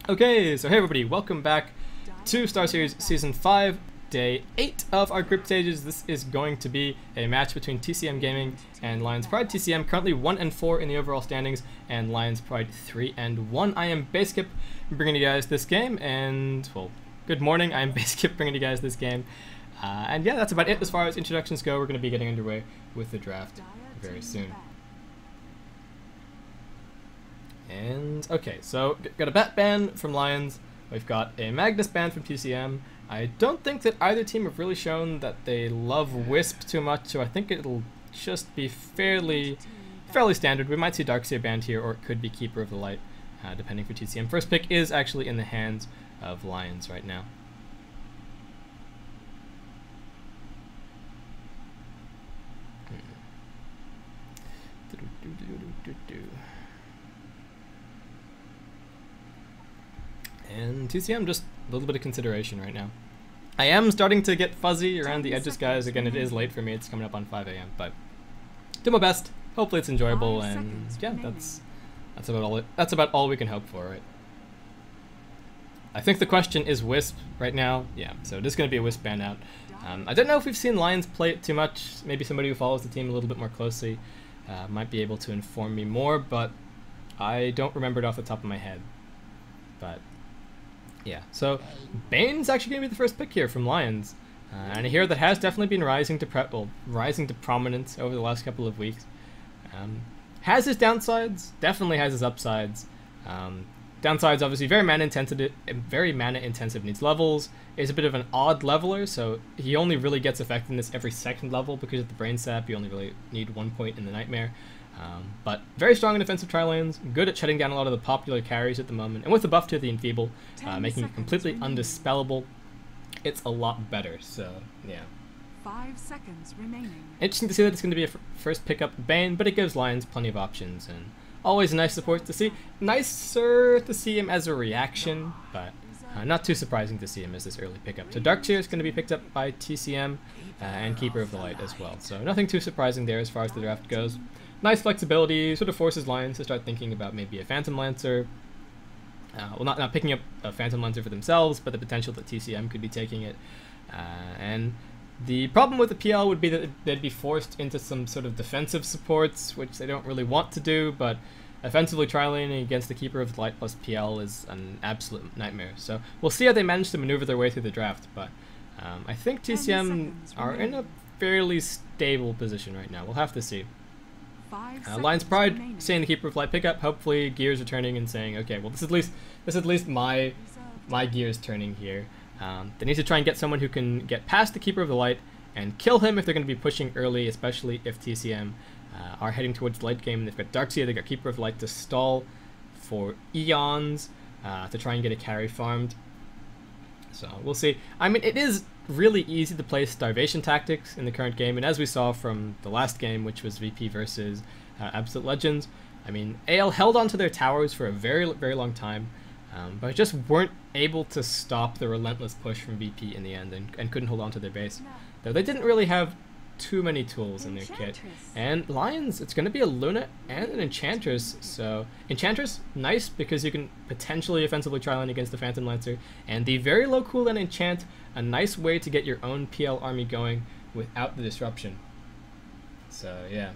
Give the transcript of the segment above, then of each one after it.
Okay, so hey everybody, welcome back to Starseries Season 5, Day 8 of our group stages. This is going to be a match between TCM Gaming and Lions Pride. TCM currently 1-4 in the overall standings, and Lions Pride 3-1. I am Baseskip bringing you guys this game, and, well, good morning, I am Baseskip bringing you guys this game. And yeah, that's about it as far as introductions go. We're going to be getting underway with the draft very soon. And, okay, so got a Bat ban from Lions, we've got a Magnus ban from TCM. I don't think that either team have really shown that they love Wisp too much, so I think it'll just be fairly standard. We might see Darkseer banned here, or it could be Keeper of the Light, depending for TCM. First pick is actually in the hands of Lions right now. And TCM, just a little bit of consideration right now. I am starting to get fuzzy around the edges, guys. Again, it is late for me. It's coming up on 5 a.m. But do my best. Hopefully it's enjoyable, and yeah, that's about all we can hope for, right? I think the question is Wisp right now. Yeah, so it is going to be a Wisp ban out. I don't know if we've seen Lions play it too much. Maybe somebody who follows the team a little bit more closely might be able to inform me more, but I don't remember it off the top of my head. But yeah, so Bane's actually going to be the first pick here from Lions, and a hero that has definitely been rising to prominence over the last couple of weeks. Has his downsides, definitely has his upsides. Downsides, obviously, very mana intensive, needs levels, is a bit of an odd leveler, so he only really gets effectiveness every second level because of the Brain Sap. You only really need 1 point in the Nightmare. But very strong in defensive tri-lanes, good at shutting down a lot of the popular carries at the moment, and with the buff to the Enfeeble, making it completely undispellable, it's a lot better, so yeah. 5 seconds remaining. Interesting to see that it's going to be a first pickup Bane, but it gives Lions plenty of options, and always a nice support to see. Nicer to see him as a reaction, but not too surprising to see him as this early pickup. So Darkseer is going to be picked up by TCM, and Keeper of the Light as well, so nothing too surprising there as far as the draft goes. Nice flexibility, sort of forces Lions to start thinking about maybe a Phantom Lancer. Well, not picking up a Phantom Lancer for themselves, but the potential that TCM could be taking it. And the problem with the PL would be that they'd be forced into some sort of defensive supports, which they don't really want to do, but offensively tri-laning against the Keeper of the Light plus PL is an absolute nightmare. So we'll see how they manage to maneuver their way through the draft, but I think TCM are in a fairly stable position right now. We'll have to see. Lions Pride saying the Keeper of Light pickup. Hopefully Gears are turning and saying, okay, well this is at least my gears turning here. They need to try and get someone who can get past the Keeper of the Light and kill him if they're going to be pushing early, especially if TCM are heading towards the late game. They've got Darkseer, they've got Keeper of the Light to stall for eons to try and get a carry farmed. So we'll see. I mean, it is really easy to play starvation tactics in the current game, and as we saw from the last game, which was VP versus Absolute Legends, I mean, AL held onto their towers for a very long time, but just weren't able to stop the relentless push from VP in the end, and couldn't hold on to their base. Though they didn't really have too many tools in their kit. And Lions, it's going to be a Luna and an Enchantress. So Enchantress, nice because you can potentially offensively tri-lane against the Phantom Lancer, and the very low cooldown Enchant, a nice way to get your own PL army going without the disruption. So yeah,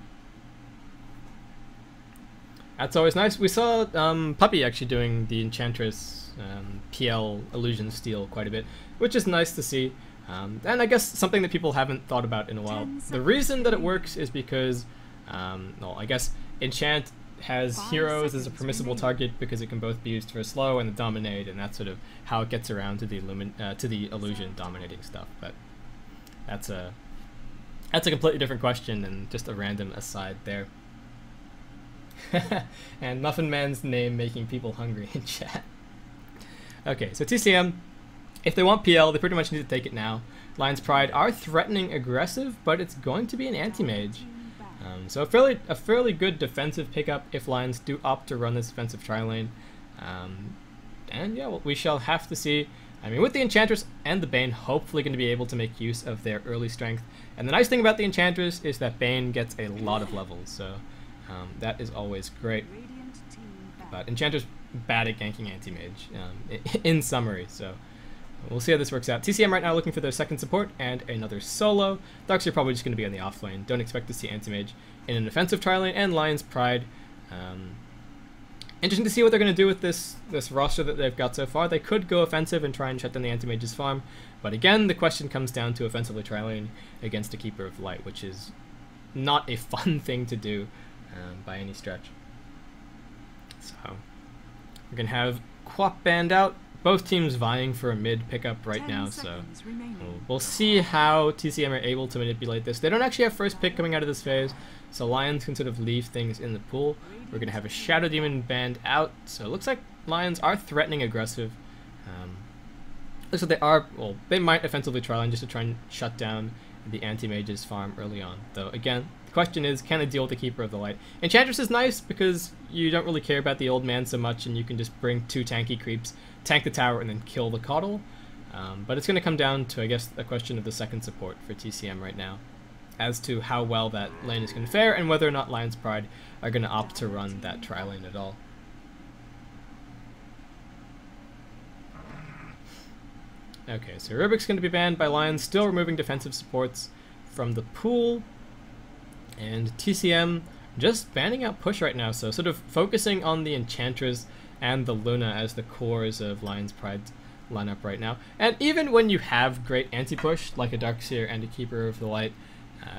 that's always nice. We saw Puppy actually doing the Enchantress PL Illusion Steal quite a bit, which is nice to see. And I guess something that people haven't thought about in a while. The reason that it works is because, well, I guess Enchant has heroes as a permissible target because it can both be used for slow and dominate, and that's sort of how it gets around to the illusion dominating stuff. But that's a completely different question and just a random aside there. And Muffin Man's name making people hungry in chat. Okay, so TCM. If they want PL, they pretty much need to take it now. Lions Pride are threatening aggressive, but it's going to be an anti-mage. So a fairly good defensive pickup if Lions do opt to run this defensive tri-lane. And yeah, well, we shall have to see. I mean, with the Enchantress and the Bane, hopefully going to be able to make use of their early strength. And the nice thing about the Enchantress is that Bane gets a lot of levels, so that is always great. But Enchantress bad at ganking anti-mage, in summary. So we'll see how this works out. TCM right now looking for their second support and another solo. Darks are probably just going to be on the off lane. Don't expect to see anti-mage in an offensive tri lane. And Lion's Pride. Interesting to see what they're going to do with this roster that they've got so far. They could go offensive and try and shut down the anti-mage's farm. But again, the question comes down to offensively tri lane against a Keeper of Light, which is not a fun thing to do by any stretch. So we're going to have Quap banned out. Both teams vying for a mid pickup right now, so we'll see how TCM are able to manipulate this. They don't actually have first pick coming out of this phase, so Lions can sort of leave things in the pool. We're going to have a Shadow Demon banned out, so it looks like Lions are threatening aggressive. Looks like they are, well, they might offensively try line just to try and shut down the anti-mage's farm early on. Though, again, the question is, can they deal with the Keeper of the Light? Enchantress is nice because you don't really care about the old man so much, and you can just bring 2 tanky creeps, tank the tower, and then kill the Coddle. But it's going to come down to, I guess, a question of the second support for TCM right now, as to how well that lane is going to fare, and whether or not Lion's Pride are going to opt to run that tri lane at all. Okay, so Rubik's going to be banned by Lions, still removing defensive supports from the pool. And TCM just banning out push right now, so sort of focusing on the Enchantress and the Luna as the cores of Lion's Pride's lineup right now. And even when you have great anti-push, like a Darkseer and a Keeper of the Light,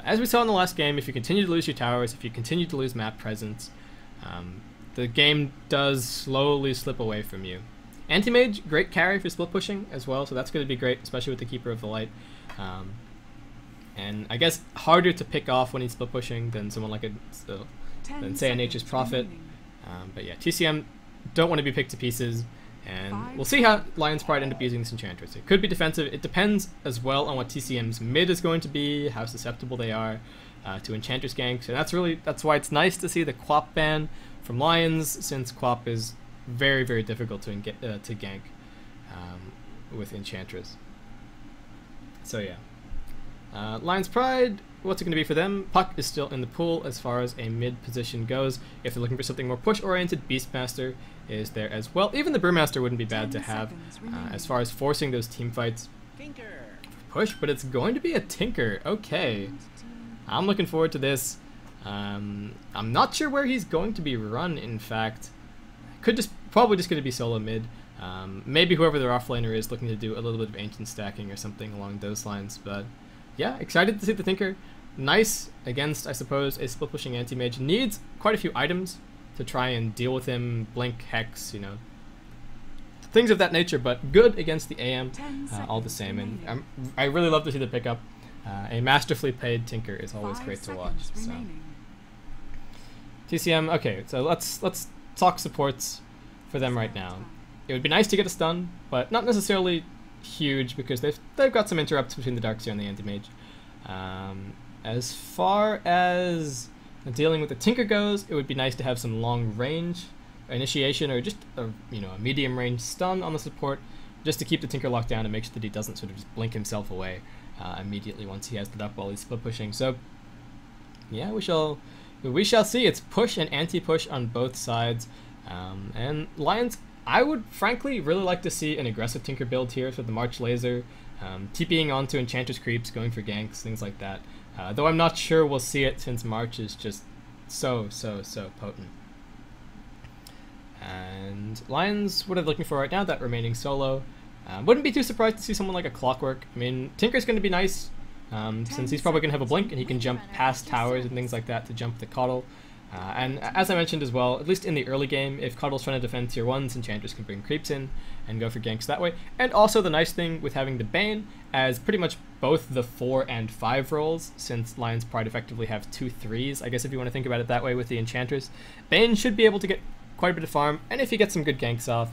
as we saw in the last game, if you continue to lose your towers, if you continue to lose map presence, the game does slowly slip away from you. Anti-Mage, great carry for split pushing as well, so that's going to be great, especially with the Keeper of the Light. And I guess harder to pick off when he's split pushing than someone like than say a Nature's Prophet. But yeah, TCM don't want to be picked to pieces, and we'll see how Lion's Pride end up using this Enchantress. It could be defensive. It depends as well on what TCM's mid is going to be, how susceptible they are to Enchantress ganks, and that's why it's nice to see the Quap ban from Lions, since Quap is very, very difficult to gank with Enchantress. So yeah. Lion's Pride, what's it going to be for them? Puck is still in the pool as far as a mid position goes. If they're looking for something more push-oriented, Beastmaster is there as well. Even the Brewmaster wouldn't be bad to have as far as forcing those team fights push, but it's going to be a Tinker. Okay. I'm looking forward to this. I'm not sure where he's going to be run, in fact. Probably just going to be solo mid. Maybe whoever their offlaner is looking to do a little bit of ancient stacking or something along those lines, but yeah, excited to see the Tinker. Nice against, I suppose, a split pushing anti-mage. Needs quite a few items to try and deal with him. Blink, Hex, you know, things of that nature, but good against the AM all the same. And I really love to see the pickup. A masterfully paid Tinker is always great to watch. So TCM, okay, so let's talk supports for them right now. It would be nice to get a stun, but not necessarily huge because they've got some interrupts between the Darkseer and the Anti-Mage. As far as dealing with the Tinker goes, it would be nice to have some long range initiation or just a medium range stun on the support, just to keep the Tinker locked down and make sure that he doesn't sort of just blink himself away immediately once he has it up while he's split pushing. So yeah, we shall see. It's push and anti-push on both sides, and Lions, I would frankly really like to see an aggressive Tinker build here for the March Laser, TPing onto Enchantress creeps, going for ganks, things like that. Though I'm not sure we'll see it since March is just so potent. And Lions, what are they looking for right now? That remaining solo. Wouldn't be too surprised to see someone like a Clockwork. I mean, Tinker's going to be nice, since he's probably going to have a blink and he can jump past towers and things like that to jump the Coddle. And as I mentioned as well, at least in the early game, if Coddle's trying to defend tier 1s, Enchantress can bring creeps in and go for ganks that way. And also the nice thing with having the Bane as pretty much both the 4 and 5 roles, since Lion's Pride effectively have 2 3s, I guess if you want to think about it that way with the Enchantress. Bane should be able to get quite a bit of farm, and if he gets some good ganks off,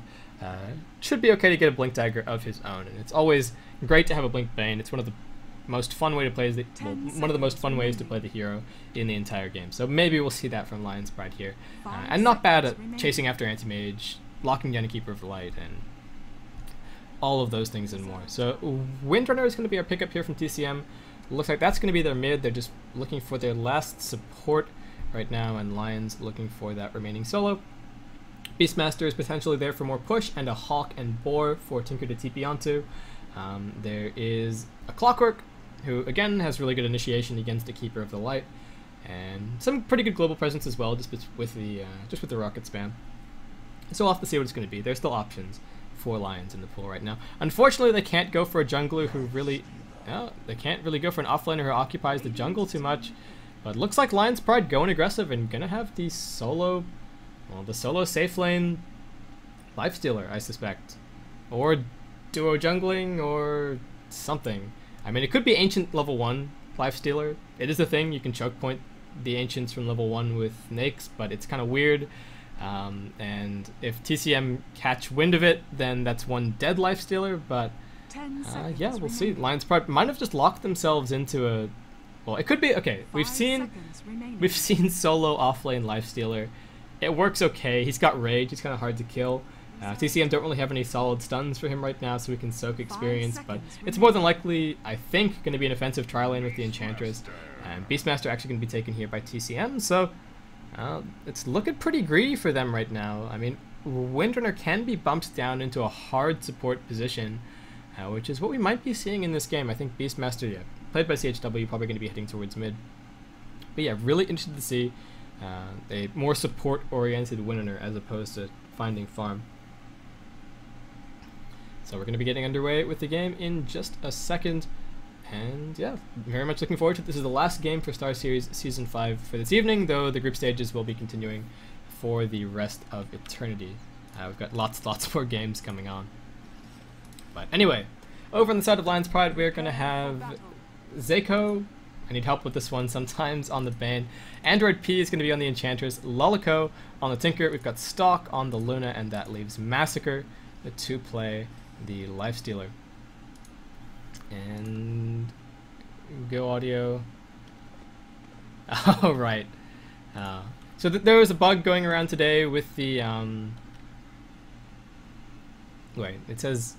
should be okay to get a Blink Dagger of his own. And it's always great to have a Blink Bane. It's one of the most fun way to play one of the most fun ways to play the hero in the entire game. So maybe we'll see that from Lion's Pride here, and not bad at chasing after Anti-Mage, locking down a Keeper of the Light, and all of those things and more. So Windrunner is going to be our pickup here from TCM. Looks like that's going to be their mid. They're just looking for their last support right now, and Lions looking for that remaining solo. Beastmaster is potentially there for more push, and a Hawk and Boar for Tinker to TP onto. There is a Clockwork, who again has really good initiation against the Keeper of the Light, and some pretty good global presence as well, just with the rocket spam. So we'll have to see what it's going to be. There's still options for Lions in the pool right now. Unfortunately, they can't go for a jungler who really, they can't really go for an offlaner who occupies the jungle too much. But it looks like Lion's Pride going aggressive and gonna have the solo safe lane lifestealer, I suspect, or duo jungling or something. I mean, it could be Ancient level 1 lifestealer. It is a thing, you can choke point the Ancients from level 1 with Nakes, but it's kind of weird. And if TCM catch wind of it, then that's one dead lifestealer, but yeah, we'll see. Lion's Pride might have just locked themselves into a... Well, it could be... Okay, we've seen solo offlane lifestealer. It works okay. He's got rage, he's kind of hard to kill. TCM don't really have any solid stuns for him right now, so we can soak experience, but it's more than likely, I think, going to be an offensive tri lane with the Enchantress. And Beastmaster actually going to be taken here by TCM, so it's looking pretty greedy for them right now. I mean, Windrunner can be bumped down into a hard support position, which is what we might be seeing in this game. I think Beastmaster, yeah, played by CHW, probably going to be heading towards mid. But yeah, really interested to see a more support-oriented Windrunner as opposed to finding farm. So we're going to be getting underway with the game in just a second. And yeah, very much looking forward to it. This is the last game for Starseries Season 5 for this evening, though the group stages will be continuing for the rest of eternity. We've got lots more games coming on. But anyway, over on the side of Lion's Pride, we're going to have Zeko. I need help with this one sometimes on the Bane. Android P is going to be on the Enchantress. Lolico on the Tinker. We've got Stalk on the Luna, and that leaves Massacre to play the Lifestealer. And go audio. Oh, right. So there was a bug going around today with the wait, it says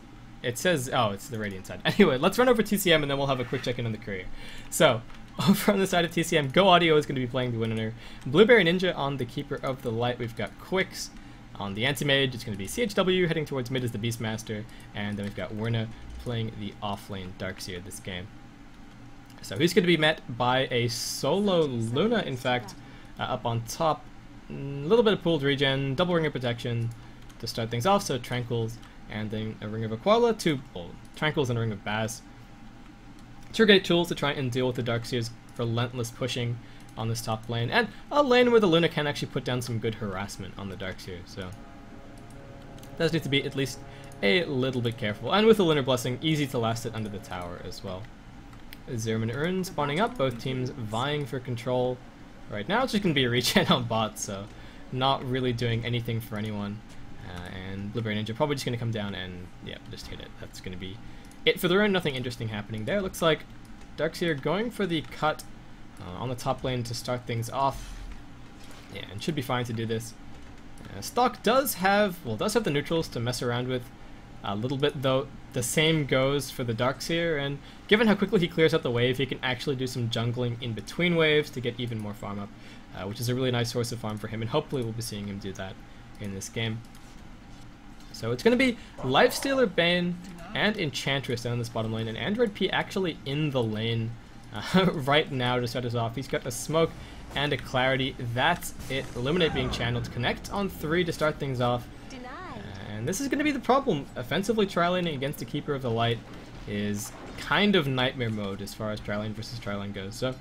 oh, it's the Radiant side. Anyway, let's run over TCM and then we'll have a quick check-in on the courier. So over on the side of TCM, Go Audio is going to be playing the Windrunner. Blueberry Ninja on the Keeper of the Light. We've got Quicks on the Anti-Mage. It's going to be CHW heading towards mid as the Beastmaster, and then we've got Werna playing the offlane Darkseer this game. So he's going to be met by a solo Luna, in fact, up on top. A little bit of pooled regen, double ring of protection to start things off, so Tranquils and then a ring of Aquila, Tranquils and a ring of Baz. Two great tools to try and deal with the Darkseer's relentless pushing on this top lane, and a lane where the Luna can actually put down some good harassment on the Darkseer, so does need to be at least a little bit careful. And with the Lunar Blessing, easy to last it under the tower as well. Zerman Urn spawning up, both teams vying for control. Right now it's just going to be a regen on bot, so not really doing anything for anyone. And Blueberry Ninja probably just going to come down and, yeah, just hit it. That's going to be it for the run. Nothing interesting happening there. Looks like Darkseer going for the cut on the top lane to start things off. Yeah, and should be fine to do this. Stock does have the neutrals to mess around with a little bit, though. The same goes for the Darkseer, and given how quickly he clears out the wave, he can actually do some jungling in between waves to get even more farm up, which is a really nice source of farm for him, and hopefully we'll be seeing him do that in this game. So it's going to be Lifestealer, Bane, and Enchantress down this bottom lane, and Android P actually in the lane right now to start us off. He's got a Smoke and a Clarity. That's it. Illuminate being channeled. Connect on 3 to start things off. And this is going to be the problem. Offensively tri-laning against the Keeper of the Light is kind of nightmare mode as far as tri-lane versus tri-lane goes. So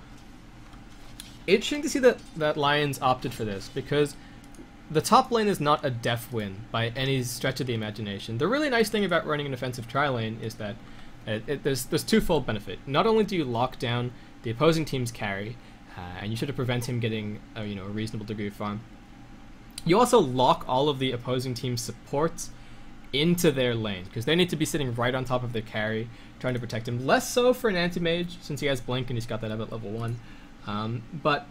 interesting to see that Lions opted for this, because the top lane is not a def win by any stretch of the imagination. The really nice thing about running an offensive tri-lane is that there's twofold benefit. Not only do you lock down the opposing team's carry, and you sort of prevent him getting a reasonable degree of farm, you also lock all of the opposing team's supports into their lane, because they need to be sitting right on top of their carry, trying to protect him. Less so for an anti-mage, since he has Blink and he's got that at level 1. But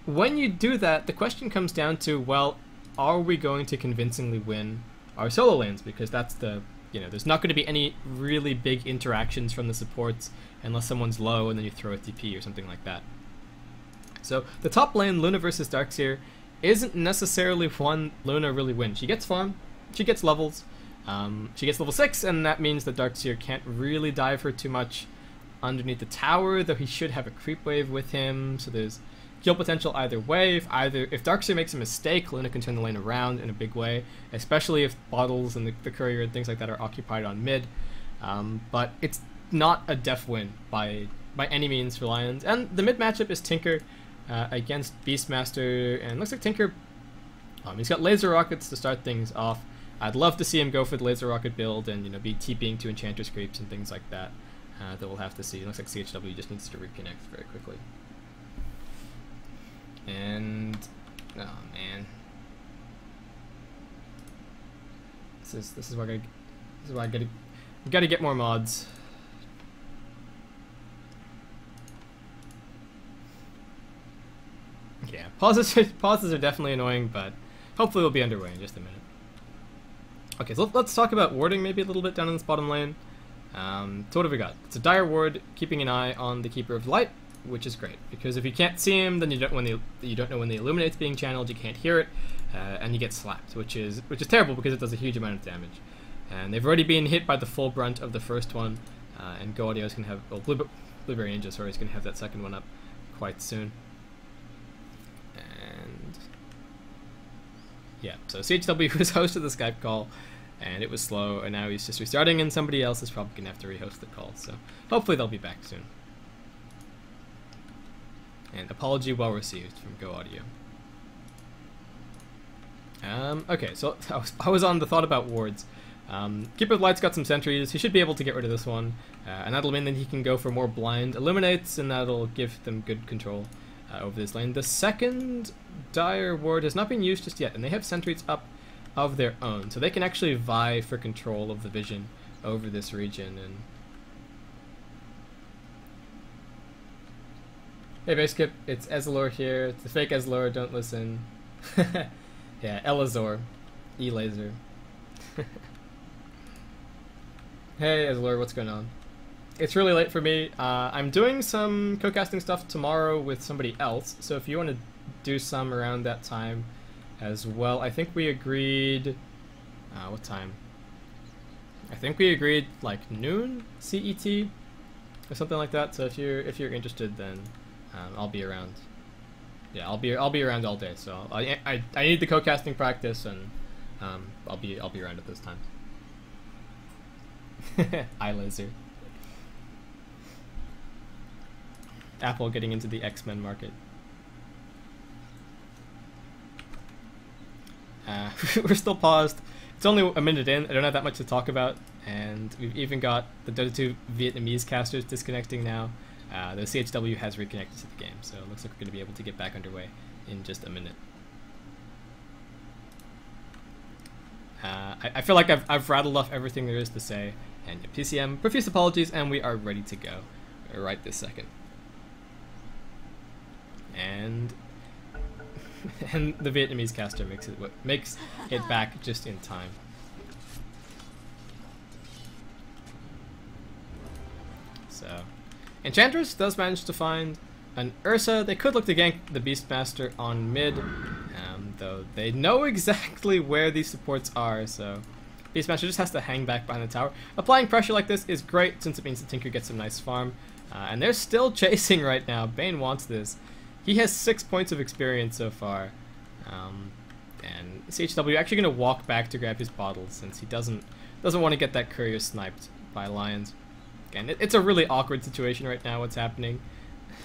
when you do that, the question comes down to, well, are we going to convincingly win our solo lanes? Because that's there's not going to be any really big interactions from the supports unless someone's low and then you throw a TP or something like that. So the top lane, Luna versus Darkseer, isn't necessarily one Luna really wins. She gets farm, she gets levels, she gets level 6, and that means that Darkseer can't really dive her too much underneath the tower, though he should have a creep wave with him, so there's kill potential either way. If Darkseer makes a mistake, Luna can turn the lane around in a big way, especially if bottles and the courier and things like that are occupied on mid. But it's not a def win by any means for Lions. And the mid matchup is Tinker against Beastmaster, and looks like Tinker, he's got laser rockets to start things off. I'd love to see him go for the laser rocket build and be TPing to Enchantress creeps and things like that. That we'll have to see. It looks like CHW just needs to reconnect very quickly. And oh man, this is why I gotta get more mods. Yeah, pauses are definitely annoying, but hopefully we'll be underway in just a minute. Okay, so let's talk about warding maybe a little bit down in this bottom lane. So what have we got? It's a dire ward, keeping an eye on the Keeper of Light, which is great, because if you can't see him, then you don't know when the Illuminate's being channeled, you can't hear it, and you get slapped, which is terrible because it does a huge amount of damage. And they've already been hit by the full brunt of the first one, and Go Audio is going to have, well, Blueberry Ninja, sorry, is going to have that second one up quite soon. And yeah, so CHW was hosted the Skype call, and it was slow, and now he's just restarting, and somebody else is probably going to have to rehost the call, so hopefully they'll be back soon. And apology well received from Go Audio. Okay, so I was on the thought about wards. Keeper of Light's got some sentries. He should be able to get rid of this one, and that'll mean that he can go for more blind illuminates, and that'll give them good control over this lane. The second dire ward has not been used just yet, and they have sentries up of their own, so they can actually vie for control of the vision over this region. And hey Baseskip, it's Ezlor here. It's the fake Ezlor, don't listen. Yeah, Elazor. E-Laser. Hey Ezlor, what's going on? It's really late for me. I'm doing some co-casting stuff tomorrow with somebody else, so if you want to do some around that time as well. I think we agreed... what time? I think we agreed like noon CET or something like that, so if you're interested, then I'll be around. Yeah, I'll be around all day. So I need the co-casting practice, and I'll be around at this time. iLaser. Apple getting into the X-Men market. We're still paused. It's only a minute in. I don't have that much to talk about, and we've even got the Dota 2 Vietnamese casters disconnecting now. The CHW has reconnected to the game, so it looks like we're going to be able to get back underway in just a minute. I feel like I've rattled off everything there is to say, and TCM, profuse apologies, and we are ready to go right this second. And the Vietnamese caster makes it back just in time. So Enchantress does manage to find an Ursa. They could look to gank the Beastmaster on mid, though they know exactly where these supports are, so Beastmaster just has to hang back behind the tower. Applying pressure like this is great, since it means the Tinker gets some nice farm. And they're still chasing right now. Bane wants this. He has 6 points of experience so far. And CHW actually going to walk back to grab his bottle, since he doesn't want to get that courier sniped by Lions. Again, it's a really awkward situation right now, what's happening.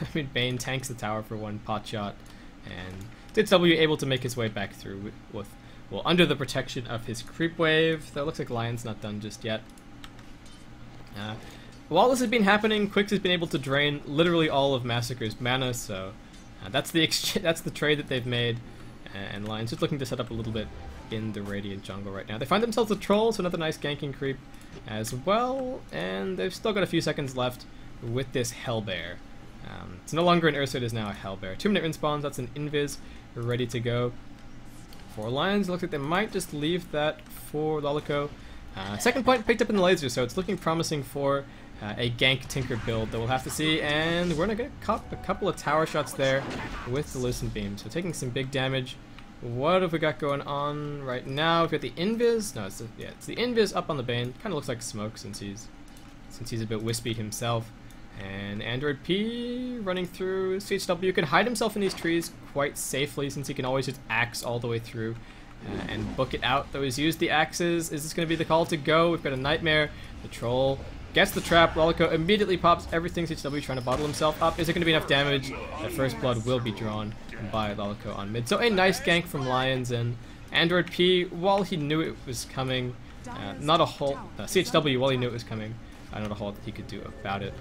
I mean, Bane tanks the tower for one pot shot, and CHW able to make his way back through with well, under the protection of his creep wave. Though it looks like Lion's not done just yet. While this has been happening, Quicks has been able to drain literally all of Massacre's mana, so that's the trade that they've made. And Lion's just looking to set up a little bit in the Radiant jungle right now. They find themselves a troll, so another nice ganking creep as well, and they've still got a few seconds left with this Hellbear. It's no longer an Ursa, it is now a Hellbear. 2-minute respawns, that's an Invis, ready to go. For Lions, it looks like they might just leave that for Lolico. Second point picked up in the laser, so it's looking promising for a gank Tinker build that we'll have to see, and we're gonna get a couple of tower shots there with the Lucent Beam, so taking some big damage What have we got going on right now? We've got the Invis. No, it's the Invis up on the Bane. Kind of looks like smoke since he's a bit wispy himself. And Android P running through CHW can hide himself in these trees quite safely since he can always just axe all the way through and book it out. Though he's used the axes. Is this going to be the call to go? We've got a Nightmare. The Troll gets the trap. Lolico immediately pops everything. CHW trying to bottle himself up. Is it going to be enough damage? The first blood will be drawn by Lolico on mid. So a nice gank from Lions, and Android P, while he knew it was coming, not a whole CHW, while he knew it was coming, not a whole that he could do about it.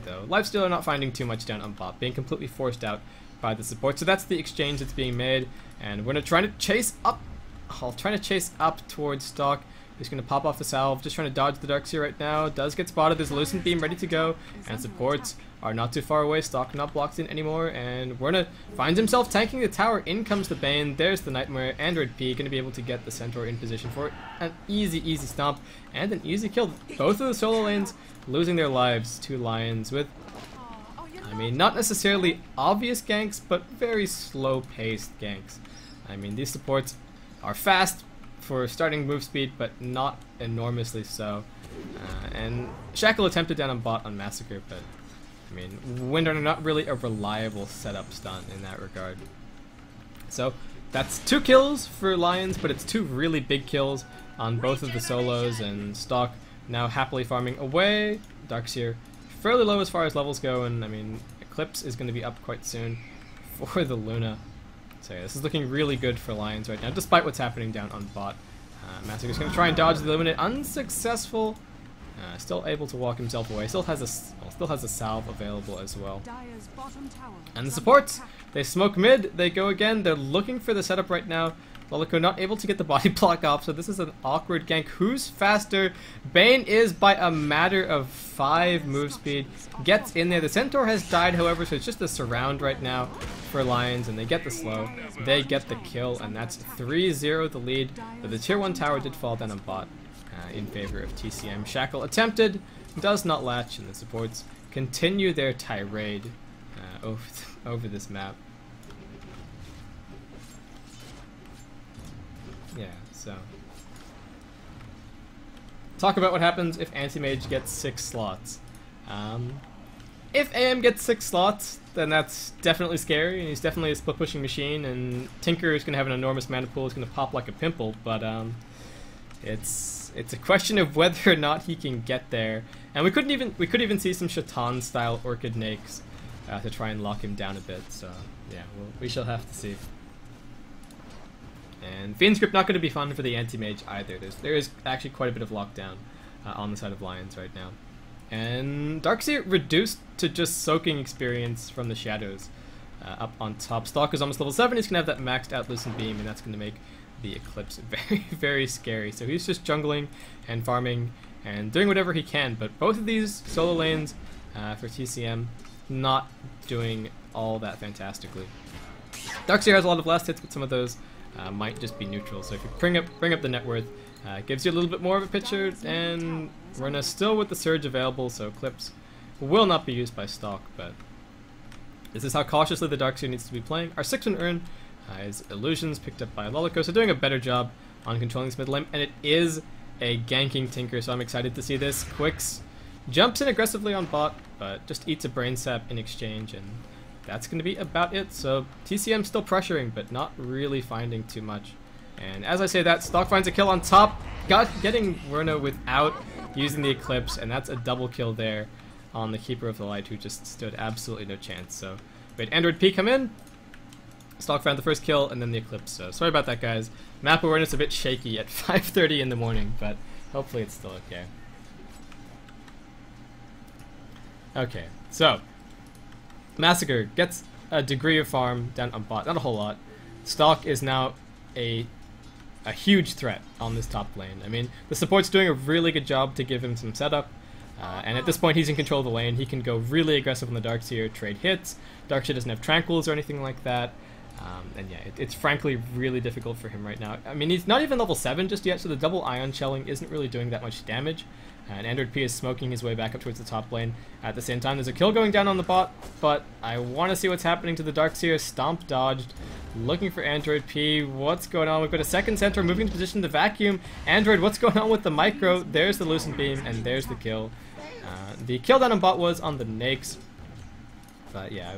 Though Lifestealer not finding too much down on bot, being completely forced out by the support. So that's the exchange that's being made, and we're gonna try to chase up. Trying to chase up towards Stock. He's going to pop off the salve, just trying to dodge the Darkseer right now. Does get spotted, there's a Lucent Beam ready to go, and supports are not too far away. Stock not blocked in anymore, and Werner finds himself tanking the tower. In comes the Bane, there's the Nightmare. Android P going to be able to get the Centaur in position for an easy stomp, and an easy kill. Both of the solo lanes losing their lives to Lions with, I mean, not necessarily obvious ganks, but very slow-paced ganks. I mean, these supports are fast for starting move speed, but not enormously so. And Shackle attempted down on bot on Massacre, but I mean, Windrunner not really a reliable setup stunt in that regard. So that's 2 kills for Lions, but it's 2 really big kills on both of the solos, and Stock now happily farming away. Darkseer fairly low as far as levels go, and I mean, Eclipse is going to be up quite soon for the Luna. So yeah, this is looking really good for Lions right now, despite what's happening down on bot. Massacre's going to try and dodge the Illuminate, unsuccessful. Still able to walk himself away. Still has a salve available as well. And the supports, they smoke mid. They go again. They're looking for the setup right now. Lolico not able to get the body block off, so this is an awkward gank. Who's faster? Bane is by a matter of 5 move speed. Gets in there. The Centaur has died, however, so it's just a surround right now for Lions, and they get the slow. They get the kill, and that's 3-0 the lead. But the tier 1 tower did fall down on bot in favor of TCM. Shackle attempted, does not latch, and the supports continue their tirade over this map. Yeah, so talk about what happens if Anti-Mage gets 6 slots. If AM gets 6 slots, then that's definitely scary, and he's definitely a split-pushing machine, and Tinker is going to have an enormous mana pool, it's going to pop like a pimple, but it's a question of whether or not he can get there. And we could even see some Shaitan-style Orchid Nakes to try and lock him down a bit, so yeah, we shall have to see. And Fiend's Grip not going to be fun for the Anti-Mage either. There is actually quite a bit of lockdown on the side of Lions right now. And Darkseer reduced to just soaking experience from the shadows up on top. Stock is almost level 7. He's going to have that maxed out Lucent Beam, and that's going to make the Eclipse very, very scary. So he's just jungling and farming and doing whatever he can. But both of these solo lanes for TCM not doing all that fantastically. Darkseer has a lot of last hits, but some of those might just be neutral. So if you bring up the net worth, it gives you a little bit more of a picture, and Runa still with the surge available, so Eclipse will not be used by Stock, but this is how cautiously the Darkseer needs to be playing. Our 6-1 Urn is Illusions picked up by Lolico, so doing a better job on controlling this mid lane, and it is a ganking Tinker, so I'm excited to see this. Quicks jumps in aggressively on bot, but just eats a brain sap in exchange, and that's going to be about it. So TCM still pressuring, but not really finding too much. And as I say that, Stock finds a kill on top, getting Werner without using the Eclipse, and that's a double kill there on the Keeper of the Light, who just stood absolutely no chance. So we had Android P come in, Stock found the first kill, and then the Eclipse. So sorry about that, guys. Map awareness a bit shaky at 5:30 in the morning, but hopefully it's still okay. Okay, so Massacre gets a degree of farm down on bot, not a whole lot. Stock is now a huge threat on this top lane. I mean, the support's doing a really good job to give him some setup, and at this point he's in control of the lane. He can go really aggressive on the Darkseer, trade hits. Darkseer doesn't have Tranquils or anything like that, and yeah, it's frankly really difficult for him right now. I mean, he's not even level 7 just yet, so the double Ion Shelling isn't really doing that much damage. And Android P is smoking his way back up towards the top lane. At the same time, there's a kill going down on the bot, but I want to see what's happening to the Darkseer. Stomp dodged looking for Android P. What's going on? We've got a second centaur moving into position, the vacuum. Android, what's going on with the micro? There's the Lucent Beam, and there's the kill. The kill down on bot was on the Nakes. But yeah,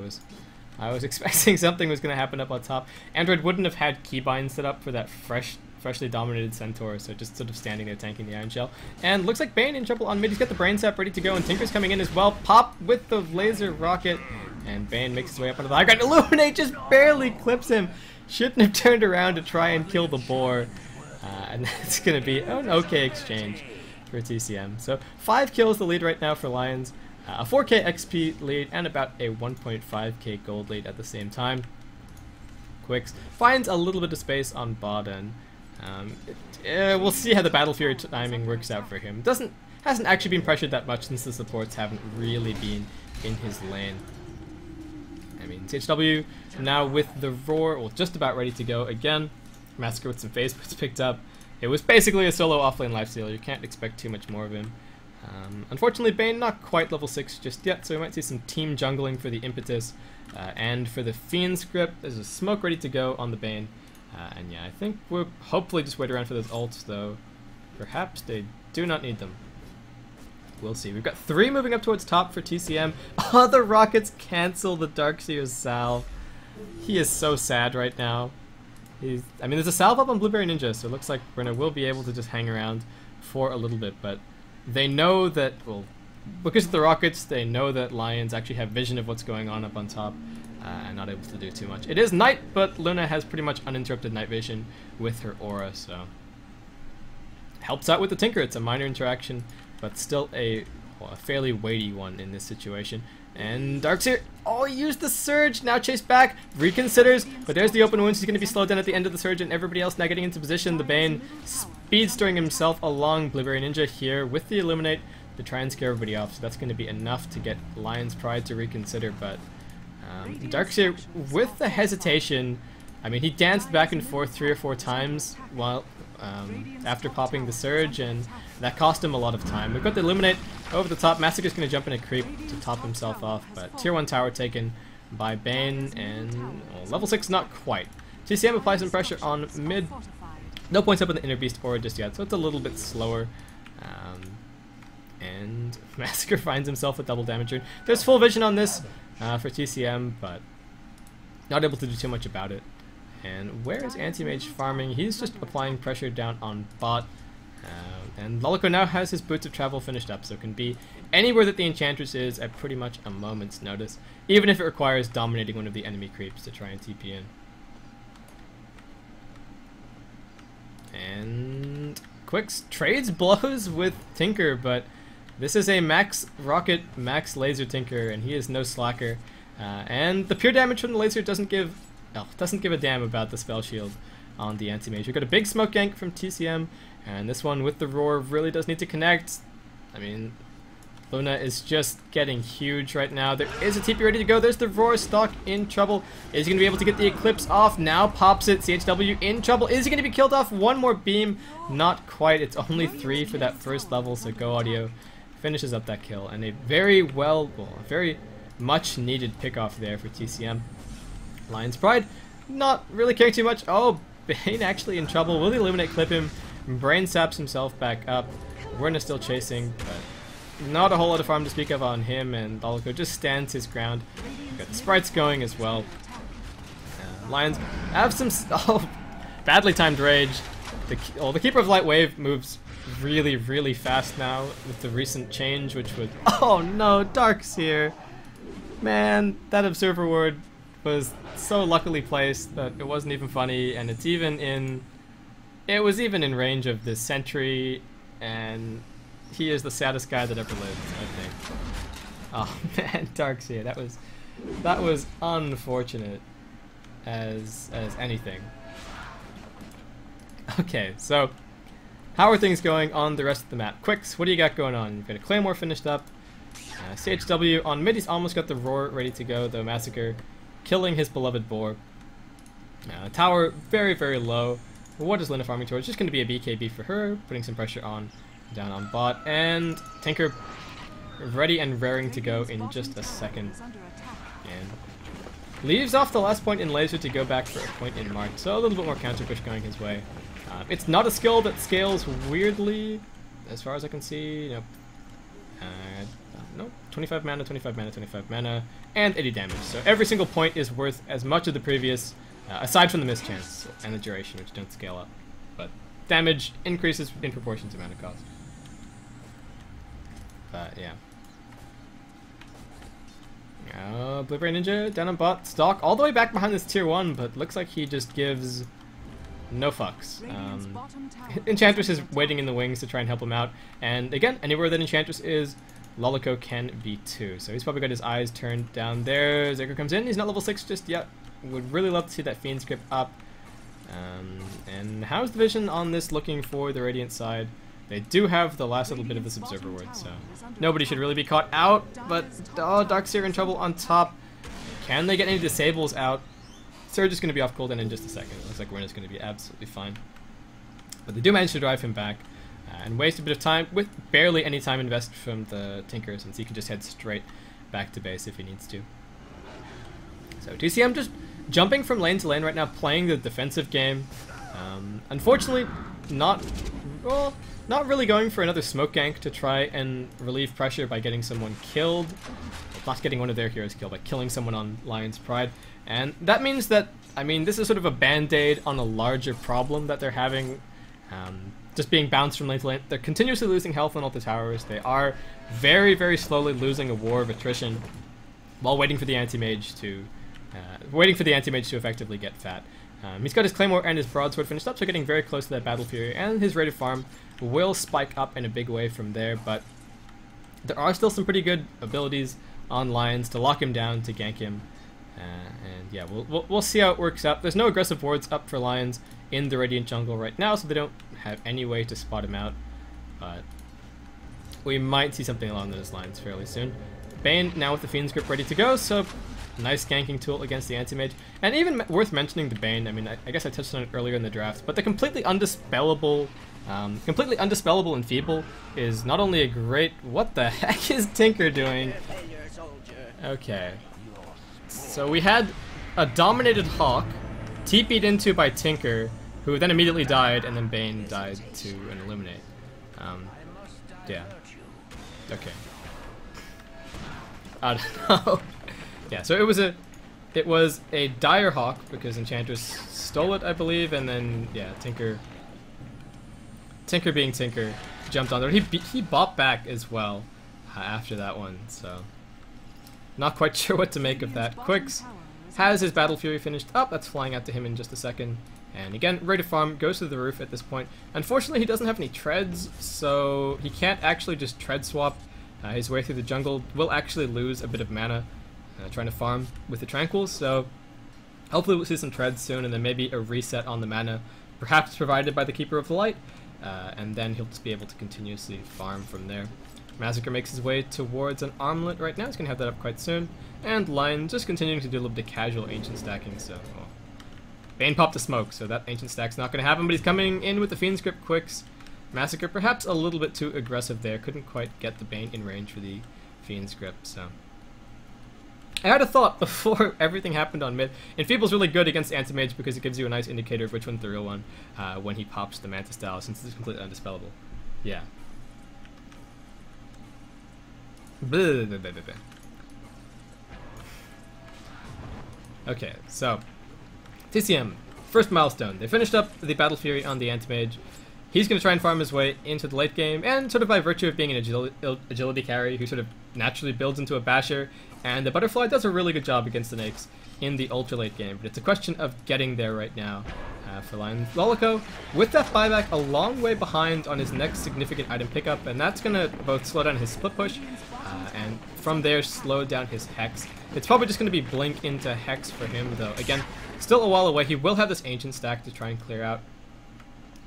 I was expecting something was going to happen up on top. Android wouldn't have had keybind set up for that freshly dominated centaur, so just sort of standing there tanking the Iron Shell. And looks like Bane in trouble on mid. He's got the brain sap ready to go, and Tinker's coming in as well. Pop with the laser rocket, and Bane makes his way up onto the high ground. Illuminate just barely clips him. Shouldn't have turned around to try and kill the boar. And that's going to be an okay exchange for TCM. So 5 kills the lead right now for Lions. A 4k XP lead and about a 1.5k gold lead at the same time. Quicks finds a little bit of space on bot, and we'll see how the Battle Fury timing works out for him. Hasn't actually been pressured that much since the supports haven't really been in his lane. I mean, CHW now with the Roar, well, just about ready to go again. Massacre with some phase boots picked up. It was basically a solo offlane lifestealer. You can't expect too much more of him. Unfortunately, Bane not quite level 6 just yet, so we might see some team jungling for the Impetus and for the Fiend script. There's a smoke ready to go on the Bane. And yeah, I think we'll hopefully just wait around for those ults, though perhaps they do not need them. We'll see. We've got 3 moving up towards top for TCM. Oh, the Rockets cancel the Darkseer's salve. He is so sad right now. I mean, there's a salve up on Blueberry Ninja, so it looks like Brenna will be able to just hang around for a little bit, but they know that, well, because of the Rockets, they know that Lions actually have vision of what's going on up on top, and not able to do too much. It is night, but Luna has pretty much uninterrupted night vision with her aura, so helps out with the Tinker. It's a minor interaction, but still a fairly weighty one in this situation. And Darkseer, oh, he used the Surge, now chased back, reconsiders, but there's the open wounds. He's going to be slowed down at the end of the Surge, and everybody else now getting into position. The Bane speedstering himself along Blueberry Ninja here with the Illuminate to try and scare everybody off, so that's going to be enough to get Lion's Pride to reconsider, but Darkseer, with the hesitation, I mean, he danced back and forth 3 or 4 times while after popping the Surge, and that cost him a lot of time. We've got the Illuminate over the top. Massacre's going to jump in a creep to top himself off, but tier 1 tower taken by Bane, and well, level 6 not quite. TCM applies some pressure on mid. No points up in the Inner Beast aura just yet, so it's a little bit slower. And Massacre finds himself a double damage rune. There's full vision on this for TCM, but not able to do too much about it. And where is Anti-Mage farming? He's just applying pressure down on bot. And Lolico now has his Boots of Travel finished up, so can be anywhere that the Enchantress is at pretty much a moment's notice, even if it requires dominating one of the enemy creeps to try and TP in. And Quicks trades blows with Tinker, but this is a max rocket, max laser Tinker, and he is no slacker. And the pure damage from the laser doesn't give a damn about the spell shield on the Anti-Mage. We've got a big smoke gank from TCM, and this one with the Roar really does need to connect. I mean, Luna is just getting huge right now. There is a TP ready to go. There's the Roar stock in trouble. Is he going to be able to get the Eclipse off? Now pops it. CHW in trouble. Is he going to be killed off? One more beam. Not quite. It's only 3 for that first level, so Go Audio finishes up that kill. And a very very much needed pickoff there for TCM. Lion's Pride not really caring too much. Oh, Bane actually in trouble. Will the Illuminate clip him? Brain saps himself back up. Werner still chasing, but not a whole lot of farm to speak of on him, and Lolico just stands his ground. Got the sprites going as well. Lions have some badly timed rage. The Keeper of Light Wave moves really, really fast now with the recent change, which would... Oh no, Darkseer! Man, that Observer Ward was so luckily placed that it wasn't even funny, and it's even in... It was even in range of the Sentry, and he is the saddest guy that ever lived, I think. Oh man, Darkseer, that was unfortunate as anything. Okay, so how are things going on the rest of the map? Quicks, what do you got going on? You've got a Claymore finished up. CHW on mid, he's almost got the Roar ready to go, though Massacre killing his beloved boar. Tower very, very low. What is Luna farming towards? Just going to be a BKB for her, putting some pressure down on bot, and Tinker ready and raring to go in just a second. And Leaves off the last point in laser to go back for a point in mark, so a little bit more counter push going his way. It's not a skill that scales weirdly, as far as I can see. Nope. Nope. 25 mana, 25 mana, 25 mana, and 80 damage. So every single point is worth as much of the previous, aside from the mischance and the duration, which don't scale up. But damage increases in proportion to mana cost. But yeah. Blueberry Ninja down on bot, stock all the way back behind this tier 1, but looks like he just gives no fucks. Enchantress is waiting in the wings to try and help him out, and again, anywhere that Enchantress is, Lolico can be too. So he's probably got his eyes turned down there. Zerker comes in, he's not level 6 just yet. Would really love to see that Fiend's Grip up. And how's the vision on this looking for the Radiant side? They do have the last little bit of this Observer Ward, so nobody should really be caught out, but oh, Darkseer in trouble on top. Can they get any disables out? Surge is going to be off cooldown in just a second. It looks like Ren is going to be absolutely fine. But they do manage to drive him back and waste a bit of time with barely any time invested from the Tinker, since he can just head straight back to base if he needs to. So TCM just jumping from lane to lane right now, playing the defensive game. Unfortunately, not really going for another smoke gank to try and relieve pressure by getting someone killed. Not getting one of their heroes killed, by killing someone on Lion's Pride. And that means that, I mean, this is sort of a band-aid on a larger problem that they're having. Just being bounced from lane to lane. They're continuously losing health on all the towers. They are very, very slowly losing a war of attrition while waiting for the anti-mage to effectively get fat. He's got his Claymore and his Broadsword finished up, so getting very close to that Battle Fury, and his rate of farm will spike up in a big way from there, but there are still some pretty good abilities on Lions to lock him down, to gank him, and yeah, we'll see how it works out. There's no aggressive wards up for Lions in the Radiant jungle right now, so they don't have any way to spot him out, but we might see something along those lines fairly soon. Bane now with the Fiend's Grip ready to go, so nice ganking tool against the anti-mage. And even worth mentioning the Bane, I mean, I guess I touched on it earlier in the draft, but the completely undispellable Enfeeble is not only a great... What the heck is Tinker doing? Okay. So we had a dominated Hawk, TP'd into by Tinker, who then immediately died, and then Bane died to an Illuminate. Yeah. Okay. I don't know. Yeah, so it was a Dire Hawk, because Enchantress stole it, I believe, and then, yeah, Tinker being Tinker, jumped on there. He bopped back as well after that one, so not quite sure what to make of that. Quicks has his Battle Fury finished up. That's flying out to him in just a second. And again, rate of farm goes to the roof at this point. Unfortunately, he doesn't have any treads, so he can't actually just tread swap his way through the jungle. Will actually lose a bit of mana trying to farm with the Tranquils, so hopefully we'll see some treads soon, and then maybe a reset on the mana, perhaps provided by the Keeper of the Light, and then he'll just be able to continuously farm from there. Massacre makes his way towards an armlet right now. He's going to have that up quite soon. And Lion just continuing to do a little bit of casual ancient stacking, so... Oh. Bane popped a smoke, so that ancient stack's not going to happen, but he's coming in with the Fiend's Grip Quicks. Massacre perhaps a little bit too aggressive there. Couldn't quite get the Bane in range for the Fiend's Grip, so... I had a thought before everything happened on mid. Enfeeble's really good against Anti-Mage because it gives you a nice indicator of which one's the real one when he pops the Manta Style, since it's completely undispellable. Yeah. Blah, blah, blah, blah. Okay, so TCM, first milestone. They finished up the Battle Fury on the Anti-Mage. He's going to try and farm his way into the late game, and sort of by virtue of being an agility carry who sort of naturally builds into a basher, and the Butterfly does a really good job against the Nakes in the ultra late game, but it's a question of getting there right now for Lion. Lolico, with that buyback, a long way behind on his next significant item pickup, and that's going to both slow down his split push, and from there slow down his Hex. It's probably just going to be Blink into Hex for him, though. Again, still a while away. He will have this Ancient stack to try and clear out,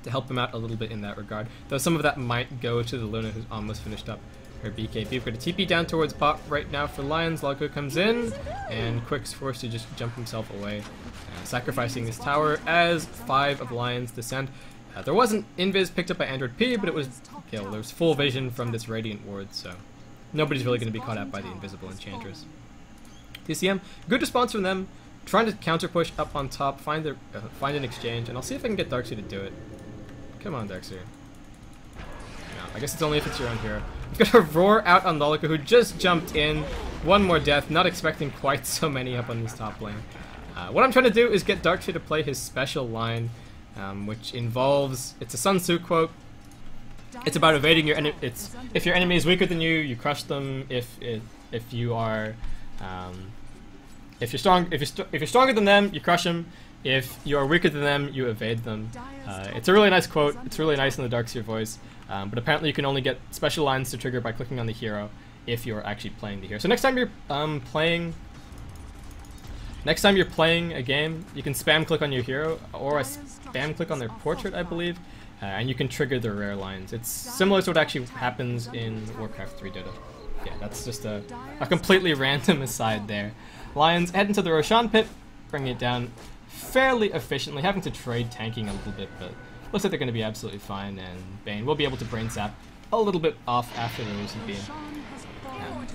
to help him out a little bit in that regard, though some of that might go to the Luna, who's almost finished up her BKB. We've got a TP down towards bot right now for Lions. Lolico comes in, and Quick's forced to just jump himself away, sacrificing his tower as 5 of Lions descend. There wasn't Invis picked up by Android P, but it was killed. There was full vision from this Radiant Ward, so nobody's really going to be caught out by the Invisible Enchantress. TCM, good response from them. trying to counter push up on top, find an exchange, and I'll see if I can get Darkseer to do it. Come on, Darkseer. No, I guess it's only if it's your own hero. We've got a roar out on Lolica, who just jumped in. One more death, not expecting quite so many up on this top lane. What I'm trying to do is get Darkseer to play his special line, which involves, it's a Sun Tzu quote. It's about evading your enemy. It's if your enemy is weaker than you, you crush them. If you are, if you're stronger than them, you crush them. If you are weaker than them, you evade them. It's a really nice quote. It's really nice in the Darkseer voice. But apparently, you can only get special lines to trigger by clicking on the hero if you're actually playing the hero. So next time you're playing a game, you can spam click on your hero or a spam click on their portrait, I believe, and you can trigger the rare lines. It's similar to what actually happens in Warcraft 3 Dota. Yeah, that's just a completely random aside there. Lions head into the Roshan pit, bringing it down fairly efficiently, having to trade tanking a little bit, but looks like they're going to be absolutely fine, and Bane will be able to brain sap a little bit off after the Lucent Beam.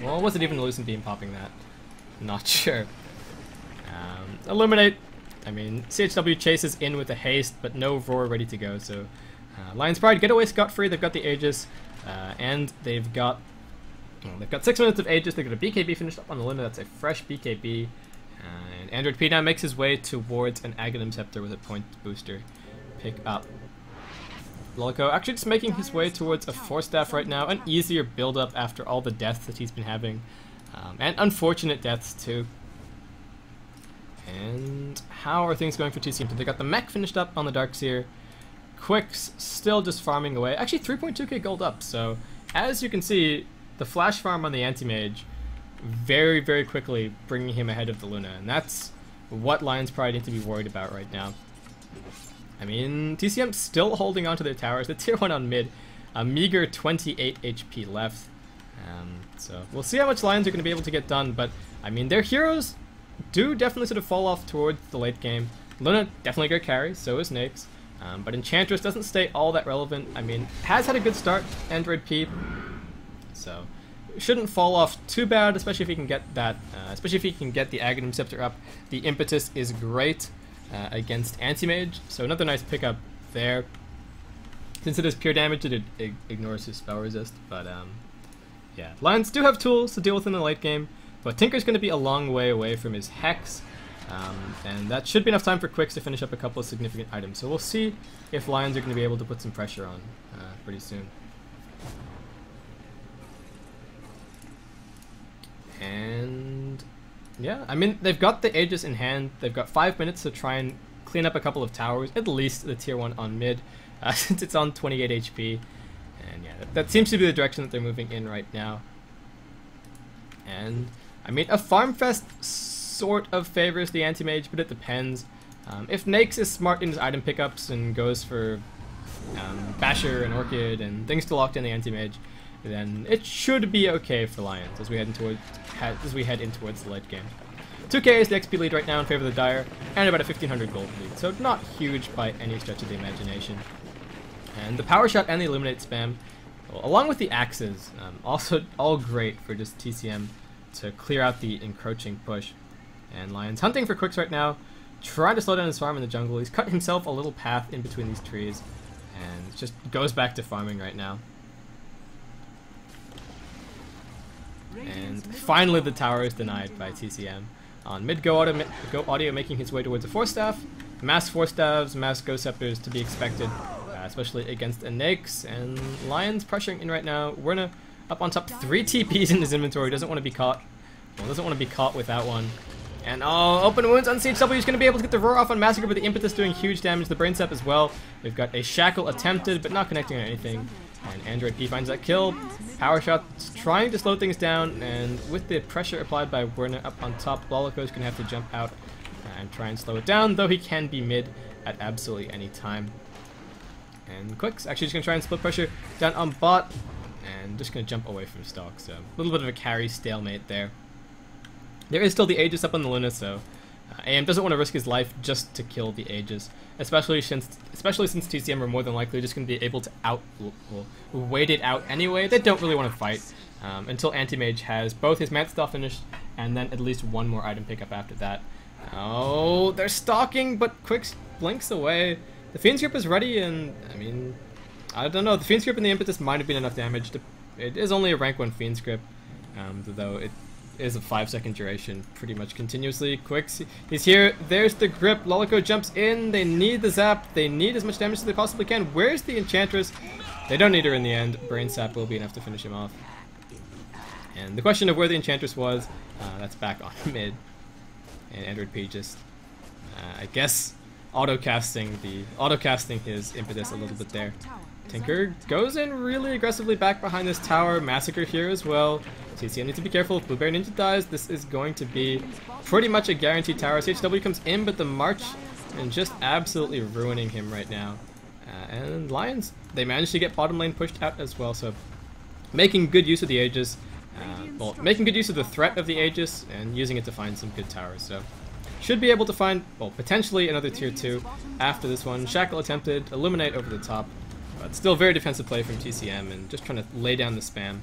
Well, was it even a Lucent Beam popping that? Not sure. Illuminate. I mean, CHW chases in with a haste, but no roar ready to go, so Lion's Pride get away scot-free. They've got the Aegis, and they've got 6 minutes of Aegis. They've got a BKB finished up on the Luna. That's a fresh BKB. And Android P now makes his way towards an Aghanim Scepter with a point booster pick up. Lolico actually just making his way towards a Force Staff right now. An easier build-up after all the deaths that he's been having. And unfortunate deaths too. And how are things going for TCM? They got the mech finished up on the Darkseer. Quicks still just farming away. Actually 3.2k gold up, so as you can see, the flash farm on the Anti-Mage very, very quickly bringing him ahead of the Luna, and that's what Lion's Pride need to be worried about right now. I mean, TCM still holding on to their towers. The tier 1 on mid, a meager 28 HP left. So we'll see how much Lions are going to be able to get done, but I mean, their heroes do definitely sort of fall off towards the late game. Luna definitely a great carry, so is Nyx. But Enchantress doesn't stay all that relevant. I mean, has had a good start, Android P, so shouldn't fall off too bad, especially if he can get that, especially if he can get the Aghanim Scepter up. The impetus is great against Anti-Mage, so another nice pickup there. Since it is pure damage, it ignores his spell resist, but yeah. Lions do have tools to deal with in the late game, but Tinker's going to be a long way away from his Hex, and that should be enough time for Quicks to finish up a couple of significant items. So we'll see if Lions are going to be able to put some pressure on pretty soon. And yeah, I mean, they've got the Aegis in hand. They've got 5 minutes to try and clean up a couple of towers, at least the tier 1 on mid, since it's on 28 HP. And yeah, that seems to be the direction that they're moving in right now. And I mean, a Farm Fest sort of favors the Anti-Mage, but it depends. If Nyx is smart in his item pickups and goes for Basher and Orchid and things to lock in the Anti-Mage, then it should be okay for Lions as we head in towards the late game. 2k is the XP lead right now in favor of the Dire, and about a 1500 gold lead, so not huge by any stretch of the imagination. And the Power Shot and the Illuminate spam, along with the Axes, also all great for just TCM to clear out the encroaching push. And Lions hunting for Quicks right now, trying to slow down his farm in the jungle. He's cut himself a little path in between these trees, and just goes back to farming right now. And finally the tower is denied by TCM. On mid, Go Audio making his way towards a Force Staff. Mass Force Staffs, Mass Ghost Scepters to be expected, especially against a Nyx. And Lions pressuring in right now. Werner up on top, 3 TPs in his inventory, doesn't want to be caught. Well, doesn't want to be caught without one. And oh, open wounds on CHW. He's going to be able to get the roar off on Massacre, but the impetus doing huge damage. The brain sap as well. We've got a shackle attempted, but not connecting on anything. And Android P finds that kill. Power Shot's trying to slow things down, and with the pressure applied by Werner up on top, Lolico's going to have to jump out and try and slow it down, though he can be mid at absolutely any time. And Quicks actually just going to try and split pressure down on bot, and just going to jump away from stock, so a little bit of a carry stalemate there. There is still the Aegis up on the Luna, so AM doesn't want to risk his life just to kill the Aegis, especially since TCM are more than likely just going to be able to wait it out anyway. They don't really want to fight until Anti-Mage has both his Mant Style finished and then at least one more item pickup after that. Oh, they're stalking, but Quick blinks away. The Fiend's Grip is ready, and I mean, I don't know. The Fiend's Grip and the Impetus might have been enough damage. It is only a rank 1 Fiend's Grip, though it is a 5-second duration pretty much continuously. Quicks, he's here. There's the grip. Lolico jumps in. They need the zap. They need as much damage as they possibly can. Where's the Enchantress? They don't need her in the end. Brain Sap will be enough to finish him off. And the question of where the Enchantress was, that's back on mid. And Android P just, I guess, auto-casting his Impetus a little bit there. Tinker goes in really aggressively back behind this tower. Massacre here as well. TCM needs to be careful. If Blueberry Ninja dies, this is going to be pretty much a guaranteed tower. CHW comes in, but the March and just absolutely ruining him right now. And Lions, they managed to get bottom lane pushed out as well, so making good use of the Aegis. Well, making good use of the threat of the Aegis and using it to find some good towers. So should be able to find, well, potentially another tier 2 after this one. Shackle attempted, Illuminate over the top. But still very defensive play from TCM and just trying to lay down the spam.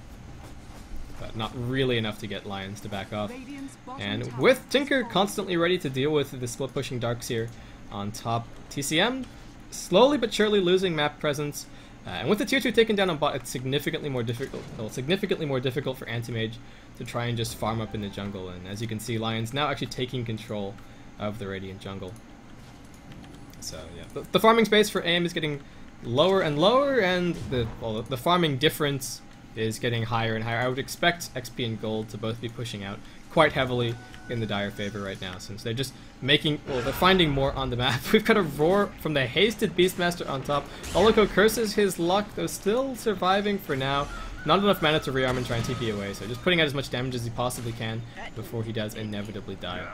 But not really enough to get Lions to back off. And with Tinker constantly ready to deal with the split pushing Darks here on top, TCM slowly but surely losing map presence. And with the tier 2 taken down on bot, it's significantly more difficult for Anti-Mage to try and just farm up in the jungle. And as you can see, Lions now actually taking control of the Radiant jungle. So yeah, the farming space for AIM is getting lower and lower, and the farming difference is getting higher and higher. I would expect XP and Gold to both be pushing out quite heavily in the Dire favor right now, since they're just making, well, they're finding more on the map. We've got a roar from the hasted Beastmaster on top. Lolico curses his luck, though still surviving for now. Not enough mana to rearm and try and TP away, so just putting out as much damage as he possibly can before he does inevitably die.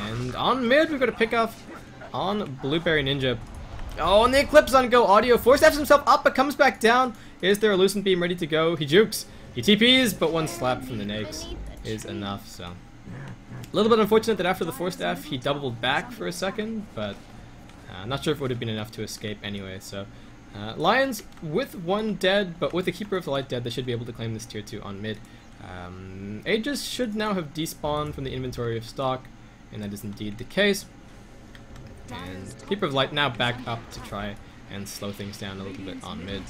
And on mid, we've got a pick off on Blueberry Ninja. Oh, and the Eclipse on go audio. Force F's himself up, but comes back down. Is there a Lucent Beam ready to go? He jukes. He TPs, but one slap from the Nakes is enough, so. A little bit unfortunate that after the Force Staff, he doubled back for a second, but not sure if it would have been enough to escape anyway, so. Lions with one dead, but with the Keeper of the Light dead, they should be able to claim this tier 2 on mid. Aegis should now have despawned from the inventory of stock, and that is indeed the case. And Keeper of Light now back up to try and slow things down a little bit on mid.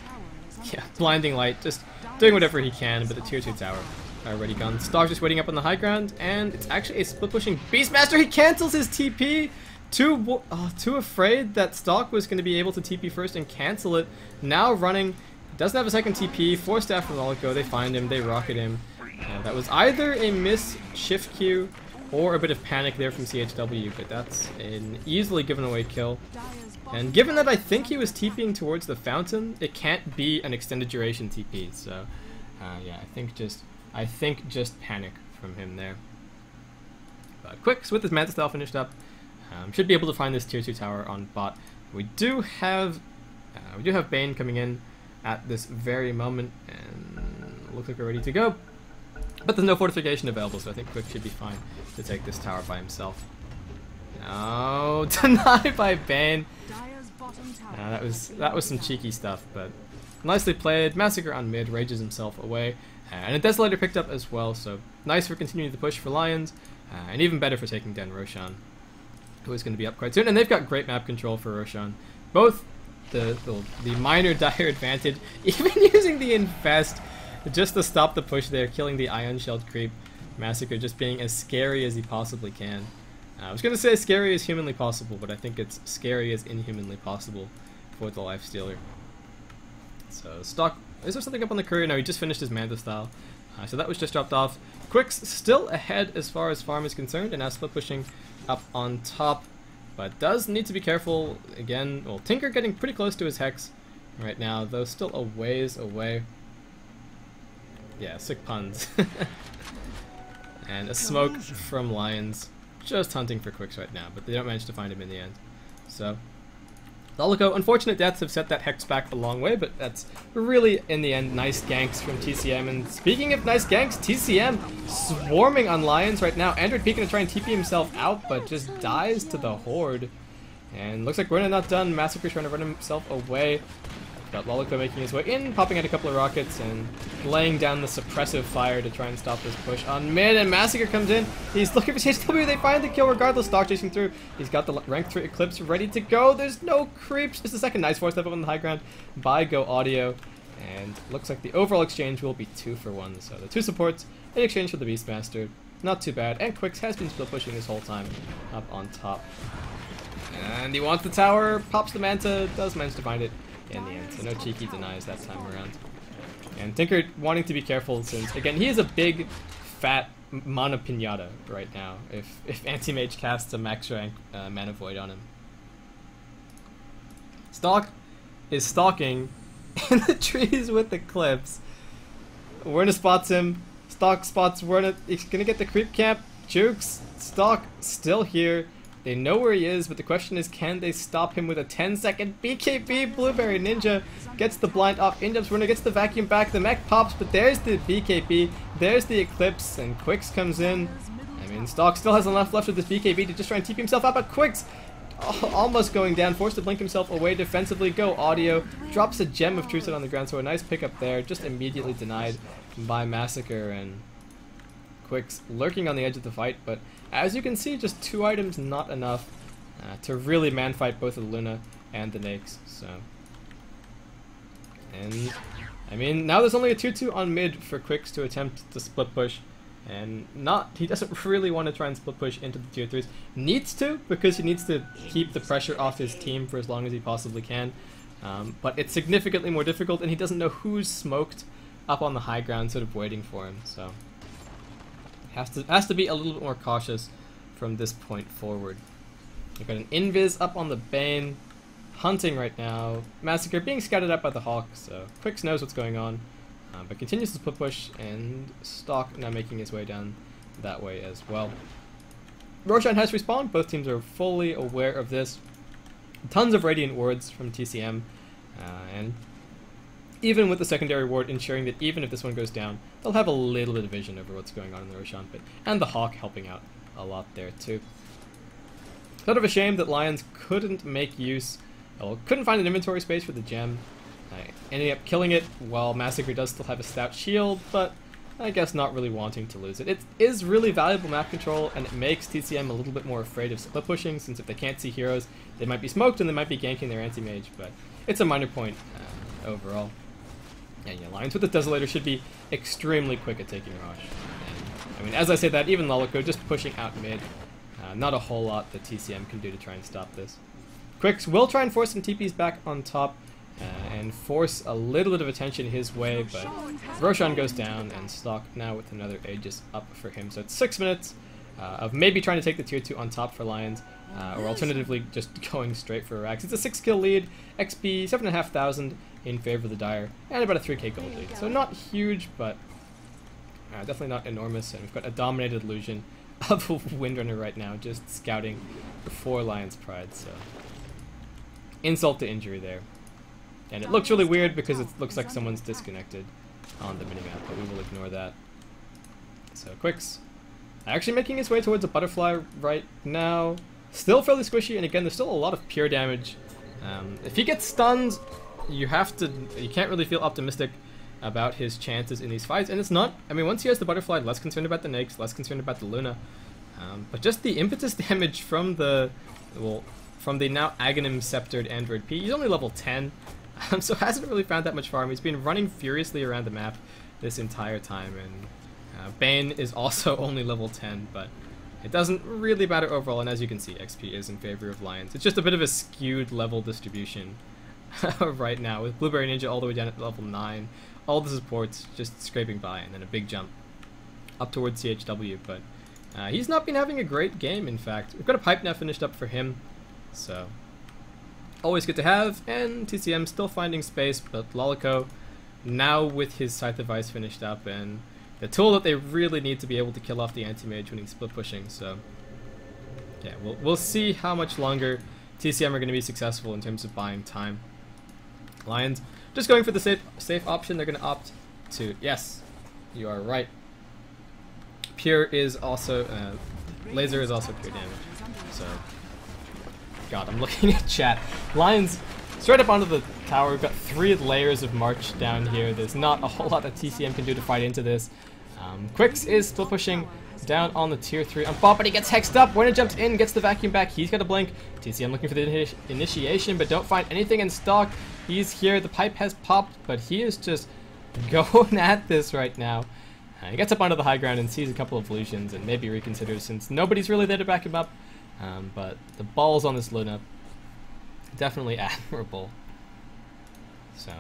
Yeah, Blinding Light, just doing whatever he can, but the tier 2 tower already gone. Star's just waiting up on the high ground, and it's actually a split pushing Beastmaster. He cancels his TP. Too afraid that Stalk was going to be able to TP first and cancel it. Now running, doesn't have a second TP. Force Staff from Lolico, they find him, they rocket him. That was either a miss shift Q or a bit of panic there from CHW, but that's an easily given away kill. And given that I think he was TPing towards the fountain, it can't be an extended duration TP. So yeah, I think just panic from him there. But Quicks with his Manta Style finished up, should be able to find this tier 2 tower on bot. We do have Bane coming in at this very moment, and looks like we're ready to go. But there's no fortification available, so I think Quick should be fine to take this tower by himself. No, denied by Bane. That was some cheeky stuff, but nicely played. Massacre on mid, rages himself away, and a Desolator picked up as well. So nice for continuing the push for Lions, and even better for taking down Roshan, who is going to be up quite soon. And they've got great map control for Roshan. Both the minor Dire advantage, even using the Infest just to stop the push there, killing the Ion Shelled creep. Massacre just being as scary as he possibly can. I was going to say scary as humanly possible, but I think it's scary as inhumanly possible for the Lifestealer. So Stock, is there something up on the courier? No, he just finished his Manta Style. So that was just dropped off. Quick's still ahead as far as farm is concerned, and now split pushing up on top. But does need to be careful again. Well, Tinker getting pretty close to his Hex right now, though still a ways away. Yeah, sick puns. And a smoke from Lions. Just hunting for Quicks right now, but they don't manage to find him in the end. So, Lolico, unfortunate deaths have set that Hex back a long way, but that's really, in the end, nice ganks from TCM. And speaking of nice ganks, TCM swarming on Lions right now. Android P gonna try and TP himself out, but just dies to the Horde. And looks like we're not done. Massacre trying to run himself away. Got Lolico making his way in, popping out a couple of rockets, and laying down the suppressive fire to try and stop this push on mid, and Massacre comes in. He's looking for CHW, they find the kill regardless, Stock chasing through. He's got the rank 3 Eclipse ready to go. There's no creeps. Just a second nice force level on the high ground by Go Audio. And looks like the overall exchange will be 2 for 1. So the 2 supports in exchange for the Beastmaster. Not too bad. And Quicks has been still pushing this whole time up on top. And he wants the tower, pops the Manta, does manage to find it in the end. So no cheeky denies that time around. And Tinker wanting to be careful since, again, he is a big, fat Mana Pinata right now if Anti-Mage casts a max rank Mana Void on him. Stock is stalking in the trees with the Eclipse. Werner spots him. Stock spots Werner. He's gonna get the creep camp. Jukes. Stock still here. They know where he is, but the question is, can they stop him with a 10-second BKB? Blueberry Ninja gets the blind off. Injumps Werner gets the vacuum back. The mech pops, but there's the BKB. There's the Eclipse, and Quicks comes in. I mean, Stock still has enough left with this BKB to just try and TP himself out, but Quicks almost going down, forced to blink himself away defensively. Go Audio drops a Gem of Truth on the ground, so a nice pickup there, just immediately denied by Massacre, and Quicks lurking on the edge of the fight, but as you can see, just 2 items not enough to really man-fight both the Luna and the Nakes, so. And, I mean, now there's only a 2-2 on mid for Quicks to attempt to split push, and he doesn't really want to try and split push into the tier 3s. Needs to, because he needs to keep the pressure off his team for as long as he possibly can, but it's significantly more difficult, and he doesn't know who's smoked up on the high ground sort of waiting for him, so. Has to be a little bit more cautious from this point forward. We've got an Invis up on the Bane, hunting right now. Massacre being scouted out by the Hawk, so Quicks knows what's going on, but continues to split push, and Stock now making his way down that way as well. Roshan has respawned, both teams are fully aware of this. Tons of Radiant Wards from TCM, and even with the secondary ward ensuring that even if this one goes down, they'll have a little bit of vision over what's going on in the Roshan pit. And the Hawk helping out a lot there too. Sort of a shame that Lions couldn't make use, well, couldn't find an inventory space for the gem. Ending up killing it while Massacre does still have a stout shield, but I guess not really wanting to lose it. It is really valuable map control, and it makes TCM a little bit more afraid of split pushing, since if they can't see heroes, they might be smoked and they might be ganking their anti-mage, but it's a minor point overall. And yeah, Lions with the Desolator should be extremely quick at taking Rosh. And, I mean, as I say that, even Lolico just pushing out mid. Not a whole lot that TCM can do to try and stop this. Quicks will try and force some TPs back on top and force a little bit of attention his way, but Roshan goes down, and Stock now with another Aegis up for him. So it's 6 minutes of maybe trying to take the tier 2 on top for Lions, or alternatively just going straight for Rax. It's a 6-kill lead, XP 7,500 in favor of the Dire, and about a 3k gold lead. So not huge, but definitely not enormous. And we've got a dominated illusion of Windrunner right now, just scouting for Lions Pride. So insult to injury there. And it looks really weird because it looks like someone's disconnected on the minimap, but we will ignore that. So Quicks actually making his way towards a butterfly right now. Still fairly squishy, and again, there's still a lot of pure damage. If he gets stunned, you can't really feel optimistic about his chances in these fights, and it's not, I mean, once he has the butterfly, less concerned about the Nakes, less concerned about the Luna, but just the impetus damage from the now Aghanim Sceptered Android P. He's only level 10, so hasn't really found that much farm. He's been running furiously around the map this entire time, and Bane is also only level 10, but it doesn't really matter overall, and as you can see, XP is in favor of Lions. It's just a bit of a skewed level distribution right now, with Blueberry Ninja all the way down at level 9, all the supports just scraping by, and then a big jump up towards CHW, but he's not been having a great game, in fact. We've got a pipe now finished up for him, so always good to have, and TCM still finding space, but Lolico now with his Scythe of Ice finished up, and the tool that they really need to be able to kill off the anti-mage when he's split pushing, so yeah, we'll see how much longer TCM are going to be successful in terms of buying time. Lions just going for the safe option. They're going to opt to, yes, you are right. Pure is also, laser is also pure damage. So, God, I'm looking at chat. Lions straight up onto the tower. We've got 3 layers of march down here. There's not a whole lot that TCM can do to fight into this. Quicks is still pushing down on the tier 3 on bot, but he gets hexed up. Winner jumps in, gets the vacuum back. He's got a blink. TCM looking for the initiation, but don't find anything in stock. He's here. The pipe has popped, but he is just going at this right now. He gets up onto the high ground and sees a couple of illusions and maybe reconsiders since nobody's really there to back him up. But the balls on this Luna, definitely admirable. So,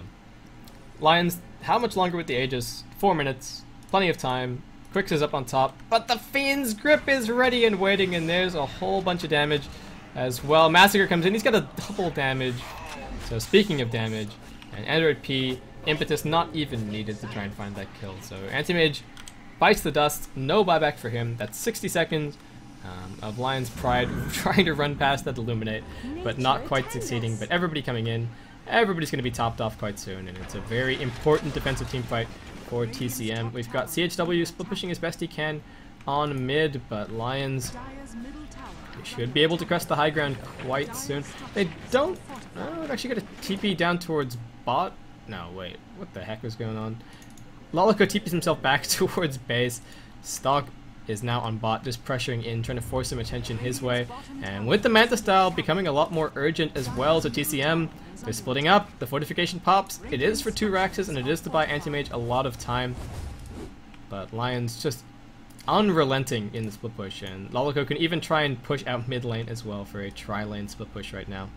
Lions, how much longer with the Aegis? 4 minutes, plenty of time. Quicks is up on top, but the Fiend's Grip is ready and waiting, and there's a whole bunch of damage as well. Massacre comes in, he's got a double damage. So speaking of damage, and Android P, Impetus not even needed to try and find that kill. So Anti-Mage bites the dust, no buyback for him. That's 60 seconds of Lion's Pride trying to run past that Illuminate, but not quite succeeding. But everybody coming in, everybody's going to be topped off quite soon, and it's a very important defensive team fight for TCM. We've got CHW split pushing as best he can on mid, but Lions should be able to crest the high ground quite soon. They don't... Oh, they've actually got a TP down towards bot. No, wait. What the heck was going on? Lolico TPs himself back towards base. Stock is now on bot, just pressuring in, trying to force some attention his way. And with the Manta style becoming a lot more urgent as well, so TCM, they're splitting up. The fortification pops. It is for 2 Raxes, and it is to buy Anti-Mage a lot of time. But Lions just unrelenting in the split push, and Lolico can even try and push out mid lane as well for a tri-lane split push right now.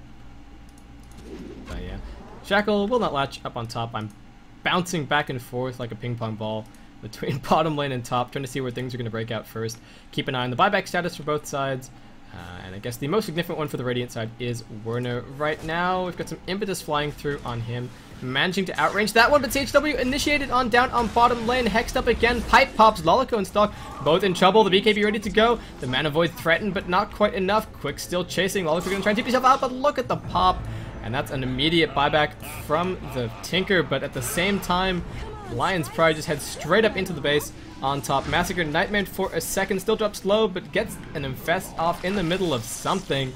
But yeah, Shackle will not latch up on top. I'm bouncing back and forth like a ping pong ball between bottom lane and top, trying to see where things are going to break out first. Keep an eye on the buyback status for both sides. And I guess the most significant one for the Radiant side is Werner right now. We've got some Impetus flying through on him, managing to outrange that one, but CHW initiated on down on bottom lane, hexed up again, pipe pops, Lolico and Stock both in trouble, the BKB ready to go, the Mana Void threatened, but not quite enough. Quick still chasing, Lolico gonna try and keep himself out, but look at the pop, and that's an immediate buyback from the Tinker, but at the same time, Lion's Pride just heads straight up into the base on top. Massacre Nightmare for a second, still drops low, but gets an Infest off in the middle of something.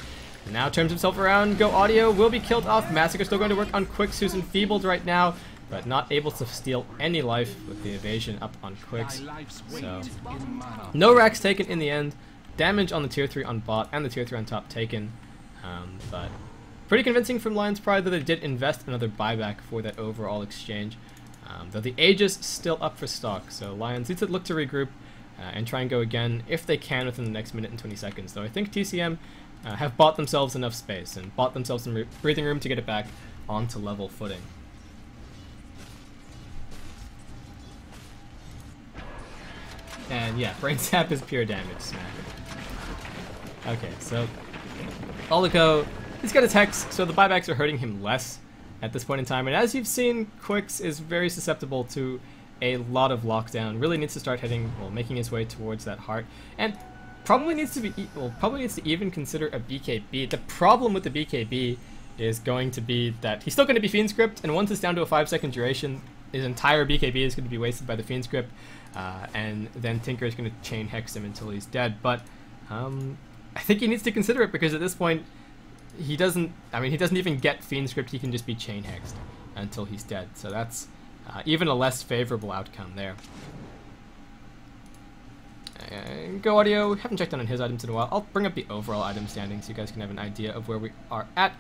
Now turns himself around, Go Audio will be killed off. Massacre still going to work on Quicks, who's enfeebled right now, but not able to steal any life with the evasion up on Quicks. So, no racks taken in the end. Damage on the tier 3 on bot and the tier 3 on top taken. But pretty convincing from Lion's Pride that they did invest another buyback for that overall exchange. Though the Aegis still up for stock, so Lions need to look to regroup and try and go again if they can within the next minute and 20 seconds. Though I think TCM have bought themselves enough space and bought themselves some breathing room to get it back onto level footing. And yeah, Brain Sap is pure damage smack. Okay, so Lolico, he's got his Hex, so the buybacks are hurting him less at this point in time. And as you've seen, Quicks is very susceptible to a lot of lockdown. Really needs to start heading, well, making his way towards that heart. And probably needs to even consider a BKB. The problem with the BKB is going to be that he's still going to be Fiend Script, and once it's down to a 5-second duration, his entire BKB is going to be wasted by the Fiend Script, and then Tinker is going to chain hex him until he's dead. But I think he needs to consider it, because at this point, he doesn't even get Fiend Script, he can just be chain hexed until he's dead. So that's even a less favorable outcome there. Go Audio, haven't checked on his items in a while. I'll bring up the overall item standing so you guys can have an idea of where we are at.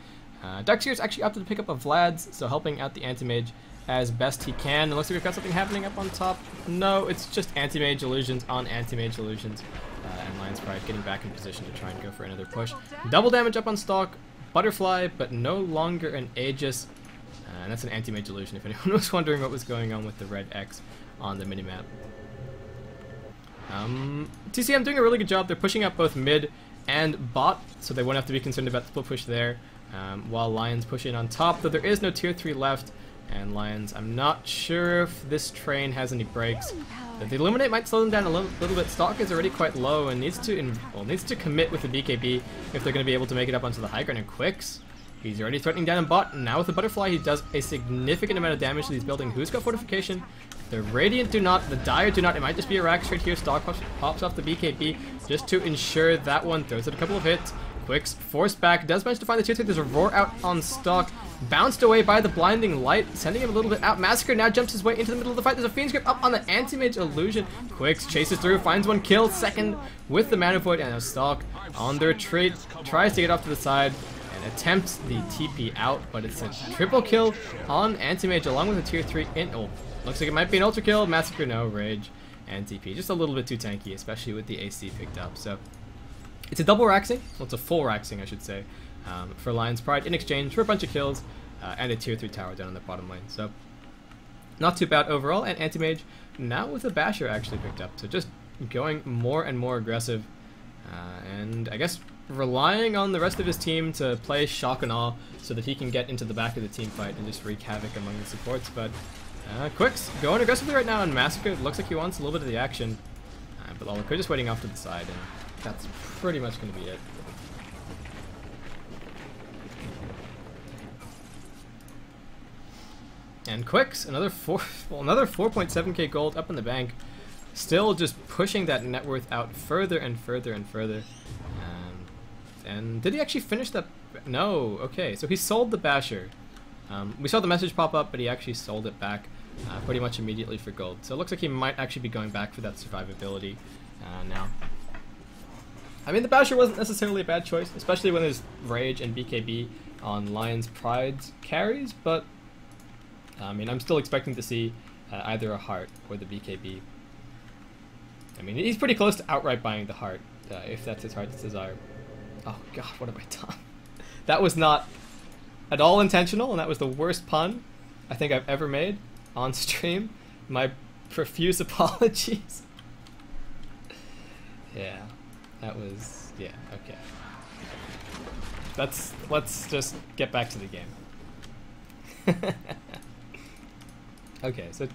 Darkseer's actually opted to pick up a Vlad's, so helping out the Anti-Mage as best he can. It looks like we've got something happening up on top. No, it's just Anti-Mage illusions on Anti-Mage illusions. And Lion's Pride getting back in position to try and go for another push. Double damage up on Stalk, Butterfly, but no longer an Aegis. And that's an Anti-Mage illusion if anyone was wondering what was going on with the red X on the minimap. TCM doing a really good job. They're pushing up both mid and bot, so they won't have to be concerned about the split push there. While Lions push in on top, though there is no tier 3 left. And Lions, I'm not sure if this train has any brakes. The Illuminate might slow them down a little bit. Stock is already quite low and needs to commit with the BKB if they're going to be able to make it up onto the high ground. And Quicks, he's already threatening down in bot, and now with the Butterfly he does a significant amount of damage to these buildings. Who's got Fortification? The Radiant do not, the Dire do not. It might just be a rack straight here. Stock pops off the BKB just to ensure that one throws it a couple of hits. Quicks forced back, does manage to find the tier 3. There's a roar out on stock, bounced away by the blinding light, sending him a little bit out. Massacre now jumps his way into the middle of the fight. There's a Fiend's Grip up on the Anti-Mage illusion. Quicks chases through, finds one kill, second with the Mana Void, and a stock on the retreat, tries to get off to the side and attempts the TP out, but it's a triple kill on Anti-Mage along with a tier 3 in. Oh, looks like it might be an ultra kill. Massacre no, Rage and TP. Just a little bit too tanky, especially with the AC picked up. So it's a double Raxing, well, it's a full Raxing I should say, for Lion's Pride in exchange for a bunch of kills and a tier 3 tower down on the bottom lane. So not too bad overall, and Anti-Mage now with a Basher actually picked up. So just going more and more aggressive, and I guess relying on the rest of his team to play Shock and Awe so that he can get into the back of the team fight and just wreak havoc among the supports. But Quicks going aggressively right now, and Massacre looks like he wants a little bit of the action, but Lolico just waiting off to the side, and that's pretty much going to be it. And Quicks, another 4.7k gold up in the bank, still just pushing that net worth out further and further and further. And did he actually finish that? No. Okay, so he sold the Basher. We saw the message pop up, but he actually sold it back pretty much immediately for gold. So it looks like he might actually be going back for that survivability now. I mean, the Basher wasn't necessarily a bad choice, especially when there's Rage and BKB on Lion's Pride's carries, but I mean, I'm still expecting to see either a Heart or the BKB. I mean, he's pretty close to outright buying the Heart, if that's his heart's desire. Oh god, what have I done? That was not at all intentional, and that was the worst pun I think I've ever made on stream. My profuse apologies. Yeah. That was, yeah, okay. Let's just get back to the game. Okay, so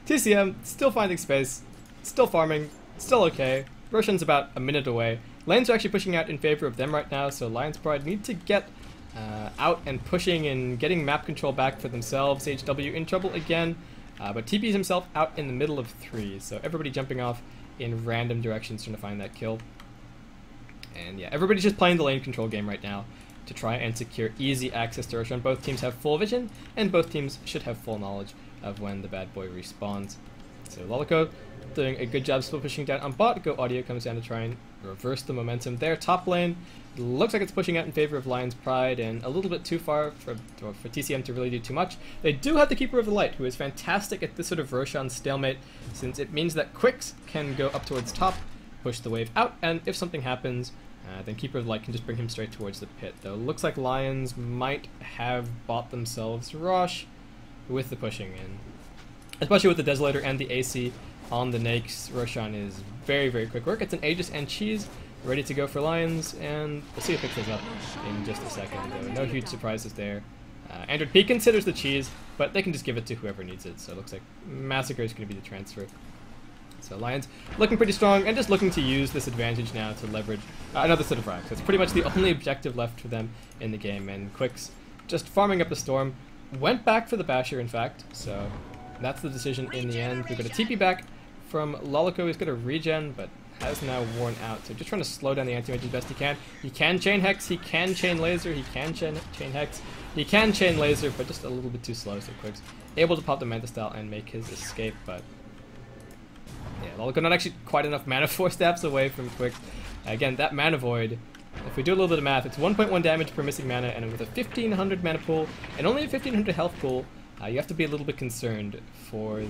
TCM still finding space, still farming, still okay. Roshan's about a minute away. Lanes are actually pushing out in favor of them right now, so Lion's Pride need to get out and pushing and getting map control back for themselves. HW in trouble again, but TP's himself out in the middle of 3, so everybody jumping off in random directions trying to find that kill. And yeah, everybody's just playing the lane control game right now to try and secure easy access to Roshan. Both teams have full vision, and both teams should have full knowledge of when the bad boy respawns. So Lolico doing a good job still pushing down on bot. Go Audio comes down to try and reverse the momentum there. Top lane looks like it's pushing out in favor of Lion's Pride, and a little bit too far for TCM to really do too much. They do have the Keeper of the Light, who is fantastic at this sort of Roshan stalemate, since it means that Quicks can go up towards top, push the wave out, and if something happens, then Keeper of the Light can just bring him straight towards the pit. Though looks like Lions might have bought themselves Rush with the pushing in. Especially with the Desolator and the AC on the Nakes, Roshan is very, very quick work. It's an Aegis and Cheese ready to go for Lions, and we'll see who picks those up in just a second. Though no huge surprises there. Android P considers the Cheese, but they can just give it to whoever needs it, so it looks like Massacre is going to be the transfer. So Lions looking pretty strong and just looking to use this advantage now to leverage another set of racks. That's pretty much the only objective left for them in the game, and Quicks just farming up the Storm. Went back for the Basher, in fact, so that's the decision in the end. We've got a TP back from Lolico. He's got a regen, but has now worn out, so just trying to slow down the Anti-Mage as best he can. He can chain Hex, he can chain Laser, he can chain Hex, he can chain Laser, but just a little bit too slow, so Quicks able to pop the Manta Style and make his escape, but yeah, Lolico not actually quite enough mana 4 steps away from Quicks. Again, that Mana Void, if we do a little bit of math, it's 1.1 damage per missing mana, and with a 1500 mana pool and only a 1500 health pool, you have to be a little bit concerned for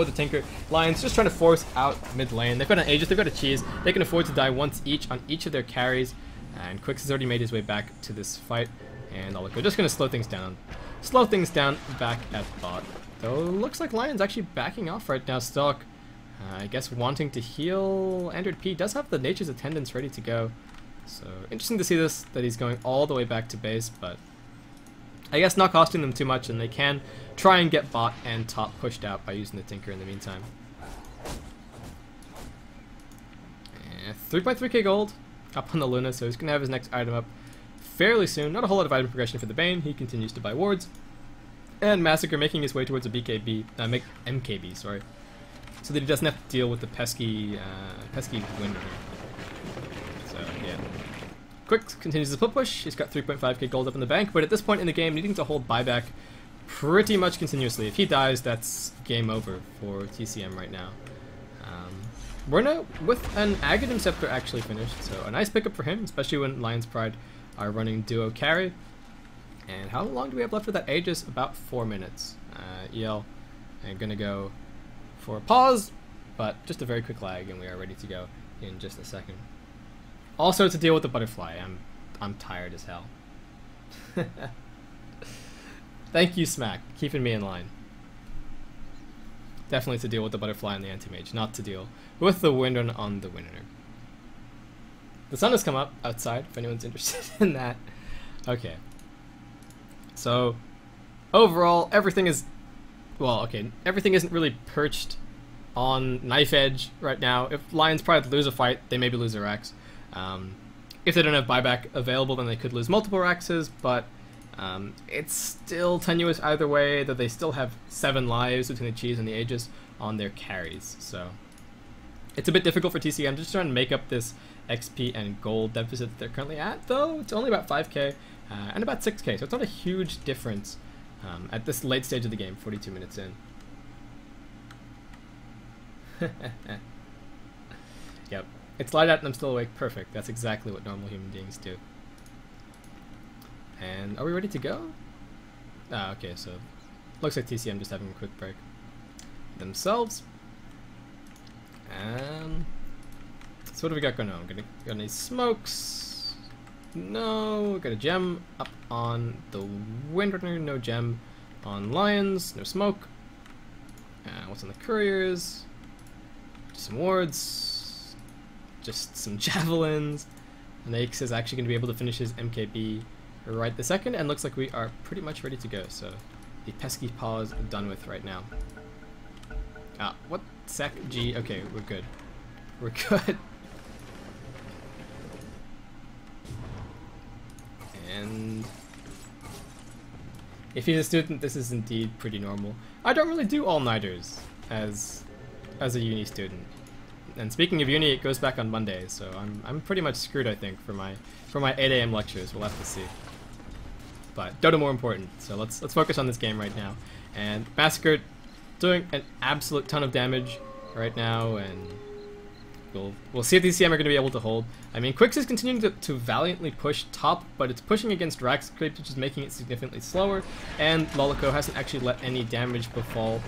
the Tinker. Lions just trying to force out mid lane. They've got an Aegis, they've got a Cheese. They can afford to die once each on each of their carries, and Quicks has already made his way back to this fight, and Lolico just going to slow things down back at bot. Though looks like Lions actually backing off right now. Stock, I guess, wanting to heal. Android P does have the Nature's Attendants ready to go, so interesting to see this, that he's going all the way back to base, but I guess not costing them too much, and they can try and get bot and top pushed out by using the Tinker in the meantime. 3.3k gold up on the Luna, so he's going to have his next item up fairly soon. Not a whole lot of item progression for the Bane. He continues to buy wards. And Massacre making his way towards a MKB, sorry, so that he doesn't have to deal with the pesky wind here. So Quick continues the split push. He's got 3.5k gold up in the bank, but at this point in the game, needing to hold buyback pretty much continuously. If he dies, that's game over for TCM right now. Bruna with an Aghanim Scepter actually finished, so a nice pickup for him, especially when Lion's Pride are running duo carry. And how long do we have left for that Aegis? About 4 minutes. EL, I'm gonna go for a pause, but just a very quick lag, and we are ready to go in just a second. Also, to deal with the butterfly, I'm tired as hell. Thank you, Smack, keeping me in line. Definitely to deal with the butterfly and the anti-mage, not to deal with the wind on the winner. The sun has come up outside, if anyone's interested in that. Okay. So, overall, everything is... Well, okay, everything isn't really perched on knife edge right now. If Lions Pride lose a fight, they maybe lose their racks. If they don't have buyback available, then they could lose multiple raxes, but it's still tenuous either way, that they still have 7 lives between the Cheese and the Aegis on their carries. So it's a bit difficult for TCM just trying to make up this XP and gold deficit that they're currently at, though it's only about 5k and about 6k, so it's not a huge difference at this late stage of the game, 42 minutes in. Yep, it's light out and I'm still awake. Perfect. That's exactly what normal human beings do. And are we ready to go? Ah, okay, so looks like TCM just having a quick break themselves. And so what do we got going on? Got any smokes? No. Got a gem up on the Windrunner. No gem on Lions. No smoke. What's on the couriers? Just some wards. Just some javelins. Nakes is actually going to be able to finish his MKB right this second, and looks like we are pretty much ready to go. So the pesky pause done with right now. What? Sec G? Okay, we're good. We're good. And if he's a student, this is indeed pretty normal. I don't really do all-nighters as a uni student. And speaking of uni, it goes back on Monday, so I'm pretty much screwed, I think, for my 8 AM lectures. We'll have to see. But Dota more important, so let's focus on this game right now. And Massacre doing an absolute ton of damage right now, and we'll see if TCM are going to be able to hold. I mean, Quicks is continuing to valiantly push top, but it's pushing against Rax Creep, which is making it significantly slower, and Lolico hasn't actually let any damage befall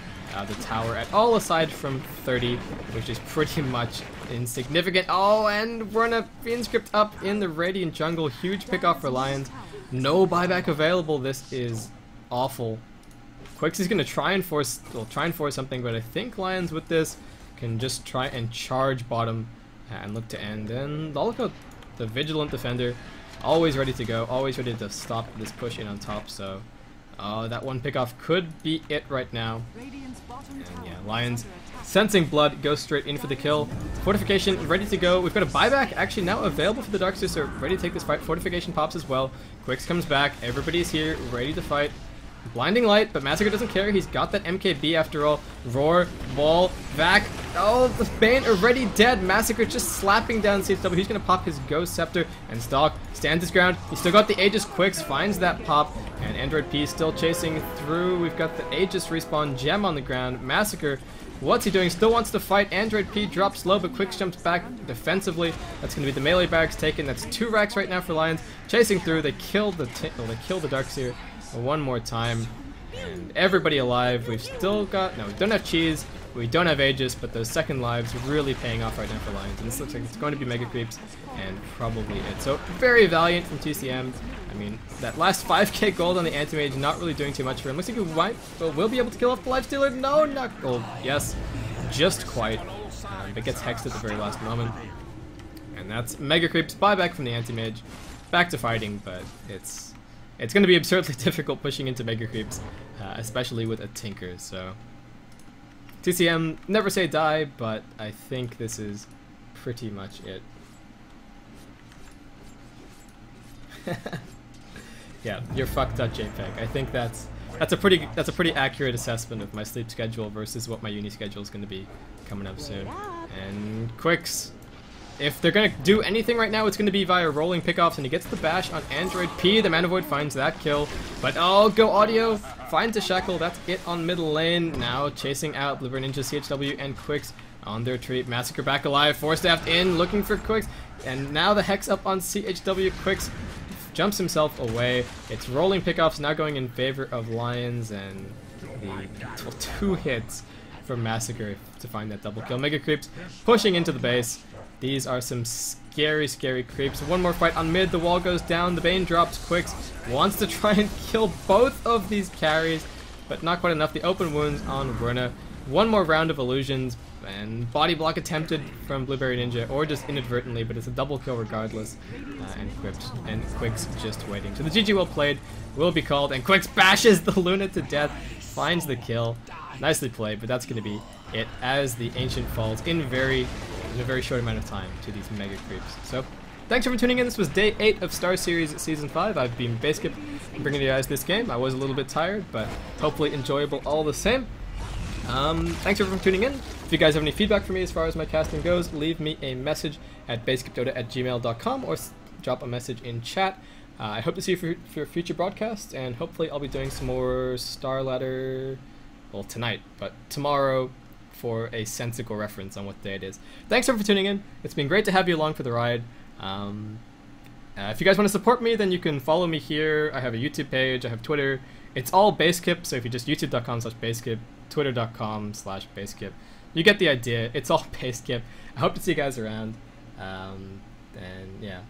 the tower at all, aside from 30, which is pretty much insignificant. Oh, and we're in a Fiend Script up in the Radiant Jungle. Huge pickoff for Lions. No buyback available. This is awful. Quicks is going to try and force something, but I think Lions with this can just try and charge bottom and look to end. And Lolico, the vigilant defender, always ready to go, always ready to stop this push in on top. So that one pickoff could be it right now. And yeah, Lions sensing blood, goes straight in for the kill. Fortification ready to go. We've got a buyback actually now available for the Darksters, so ready to take this fight. Fortification pops as well. Quicks comes back. Everybody's here, ready to fight. Blinding light, but Massacre doesn't care. He's got that MKB after all. Roar, wall, vac. Oh, the Bane already dead. Massacre just slapping down CHW. He's going to pop his Ghost Scepter and Stalk. Stands his ground. He's still got the Aegis. Quicks finds that pop. And Android P still chasing through. We've got the Aegis respawn gem on the ground. Massacre, what's he doing? Still wants to fight. Android P drops low, but Quicks jumps back defensively. That's going to be the melee barracks taken. That's 2 racks right now for Lions. Chasing through. They kill the Darkseer one more time, and everybody alive. We've still got, no, we don't have Cheese, we don't have Aegis, but those second lives really paying off right now for Lions, and this looks like it's going to be Mega Creeps, and probably it. So, very valiant from TCM. I mean, that last 5k gold on the Anti-Mage not really doing too much for him. Looks like we'll be able to kill off the Lifestealer. No, not gold. Yes, just quite, but gets hexed at the very last moment. And that's Mega Creeps, buyback from the Anti-Mage. Back to fighting, but it's going to be absurdly difficult pushing into Mega Creeps, especially with a Tinker. So TCM, never say die, but I think this is pretty much it. Yeah, you're fucked up, JPEG. I think that's a pretty accurate assessment of my sleep schedule versus what my uni schedule is going to be coming up soon. And Quicks if they're going to do anything right now, it's going to be via rolling pickoffs, and he gets the bash on Android P. The Mana Void finds that kill, but oh, Go Audio finds a Shackle. That's it on middle lane. Now chasing out Blueberry Ninja, CHW, and Quicks on their retreat. Massacre back alive, Forstaffed in, looking for Quicks, and now the Hex up on CHW. Quicks jumps himself away. It's rolling pickoffs now going in favor of Lions, and the 2 hits from Massacre to find that double kill. Mega Creeps pushing into the base. These are some scary, scary creeps. One more fight on mid. The wall goes down. The Bane drops. Quicks wants to try and kill both of these carries, but not quite enough. The open wounds on Werner. One more round of illusions, and body block attempted from Blueberry Ninja, or just inadvertently, but it's a double kill regardless. And Quicks just waiting. So the GG well played will be called, and Quicks bashes the Luna to death, finds the kill. Nicely played, but that's going to be it as the Ancient falls in a very short amount of time to these Mega Creeps. So, thanks for tuning in. This was day 8 of Starseries Season 5. I've been Baseskip bringing you guys this game. I was a little bit tired, but hopefully enjoyable all the same. Thanks everyone for tuning in. If you guys have any feedback for me as far as my casting goes, leave me a message at baskipdota@gmail.com or drop a message in chat. I hope to see you for future broadcasts, and hopefully I'll be doing some more Star Ladder, well, tonight, but tomorrow for a sensical reference on what day it is. Thanks everyone for tuning in. It's been great to have you along for the ride. If you guys want to support me, then you can follow me here. I have a YouTube page, I have Twitter. It's all Baseskip, so if you just youtube.com/Baseskip, twitter.com/Baseskip, you get the idea. It's all Baseskip. I hope to see you guys around. And yeah.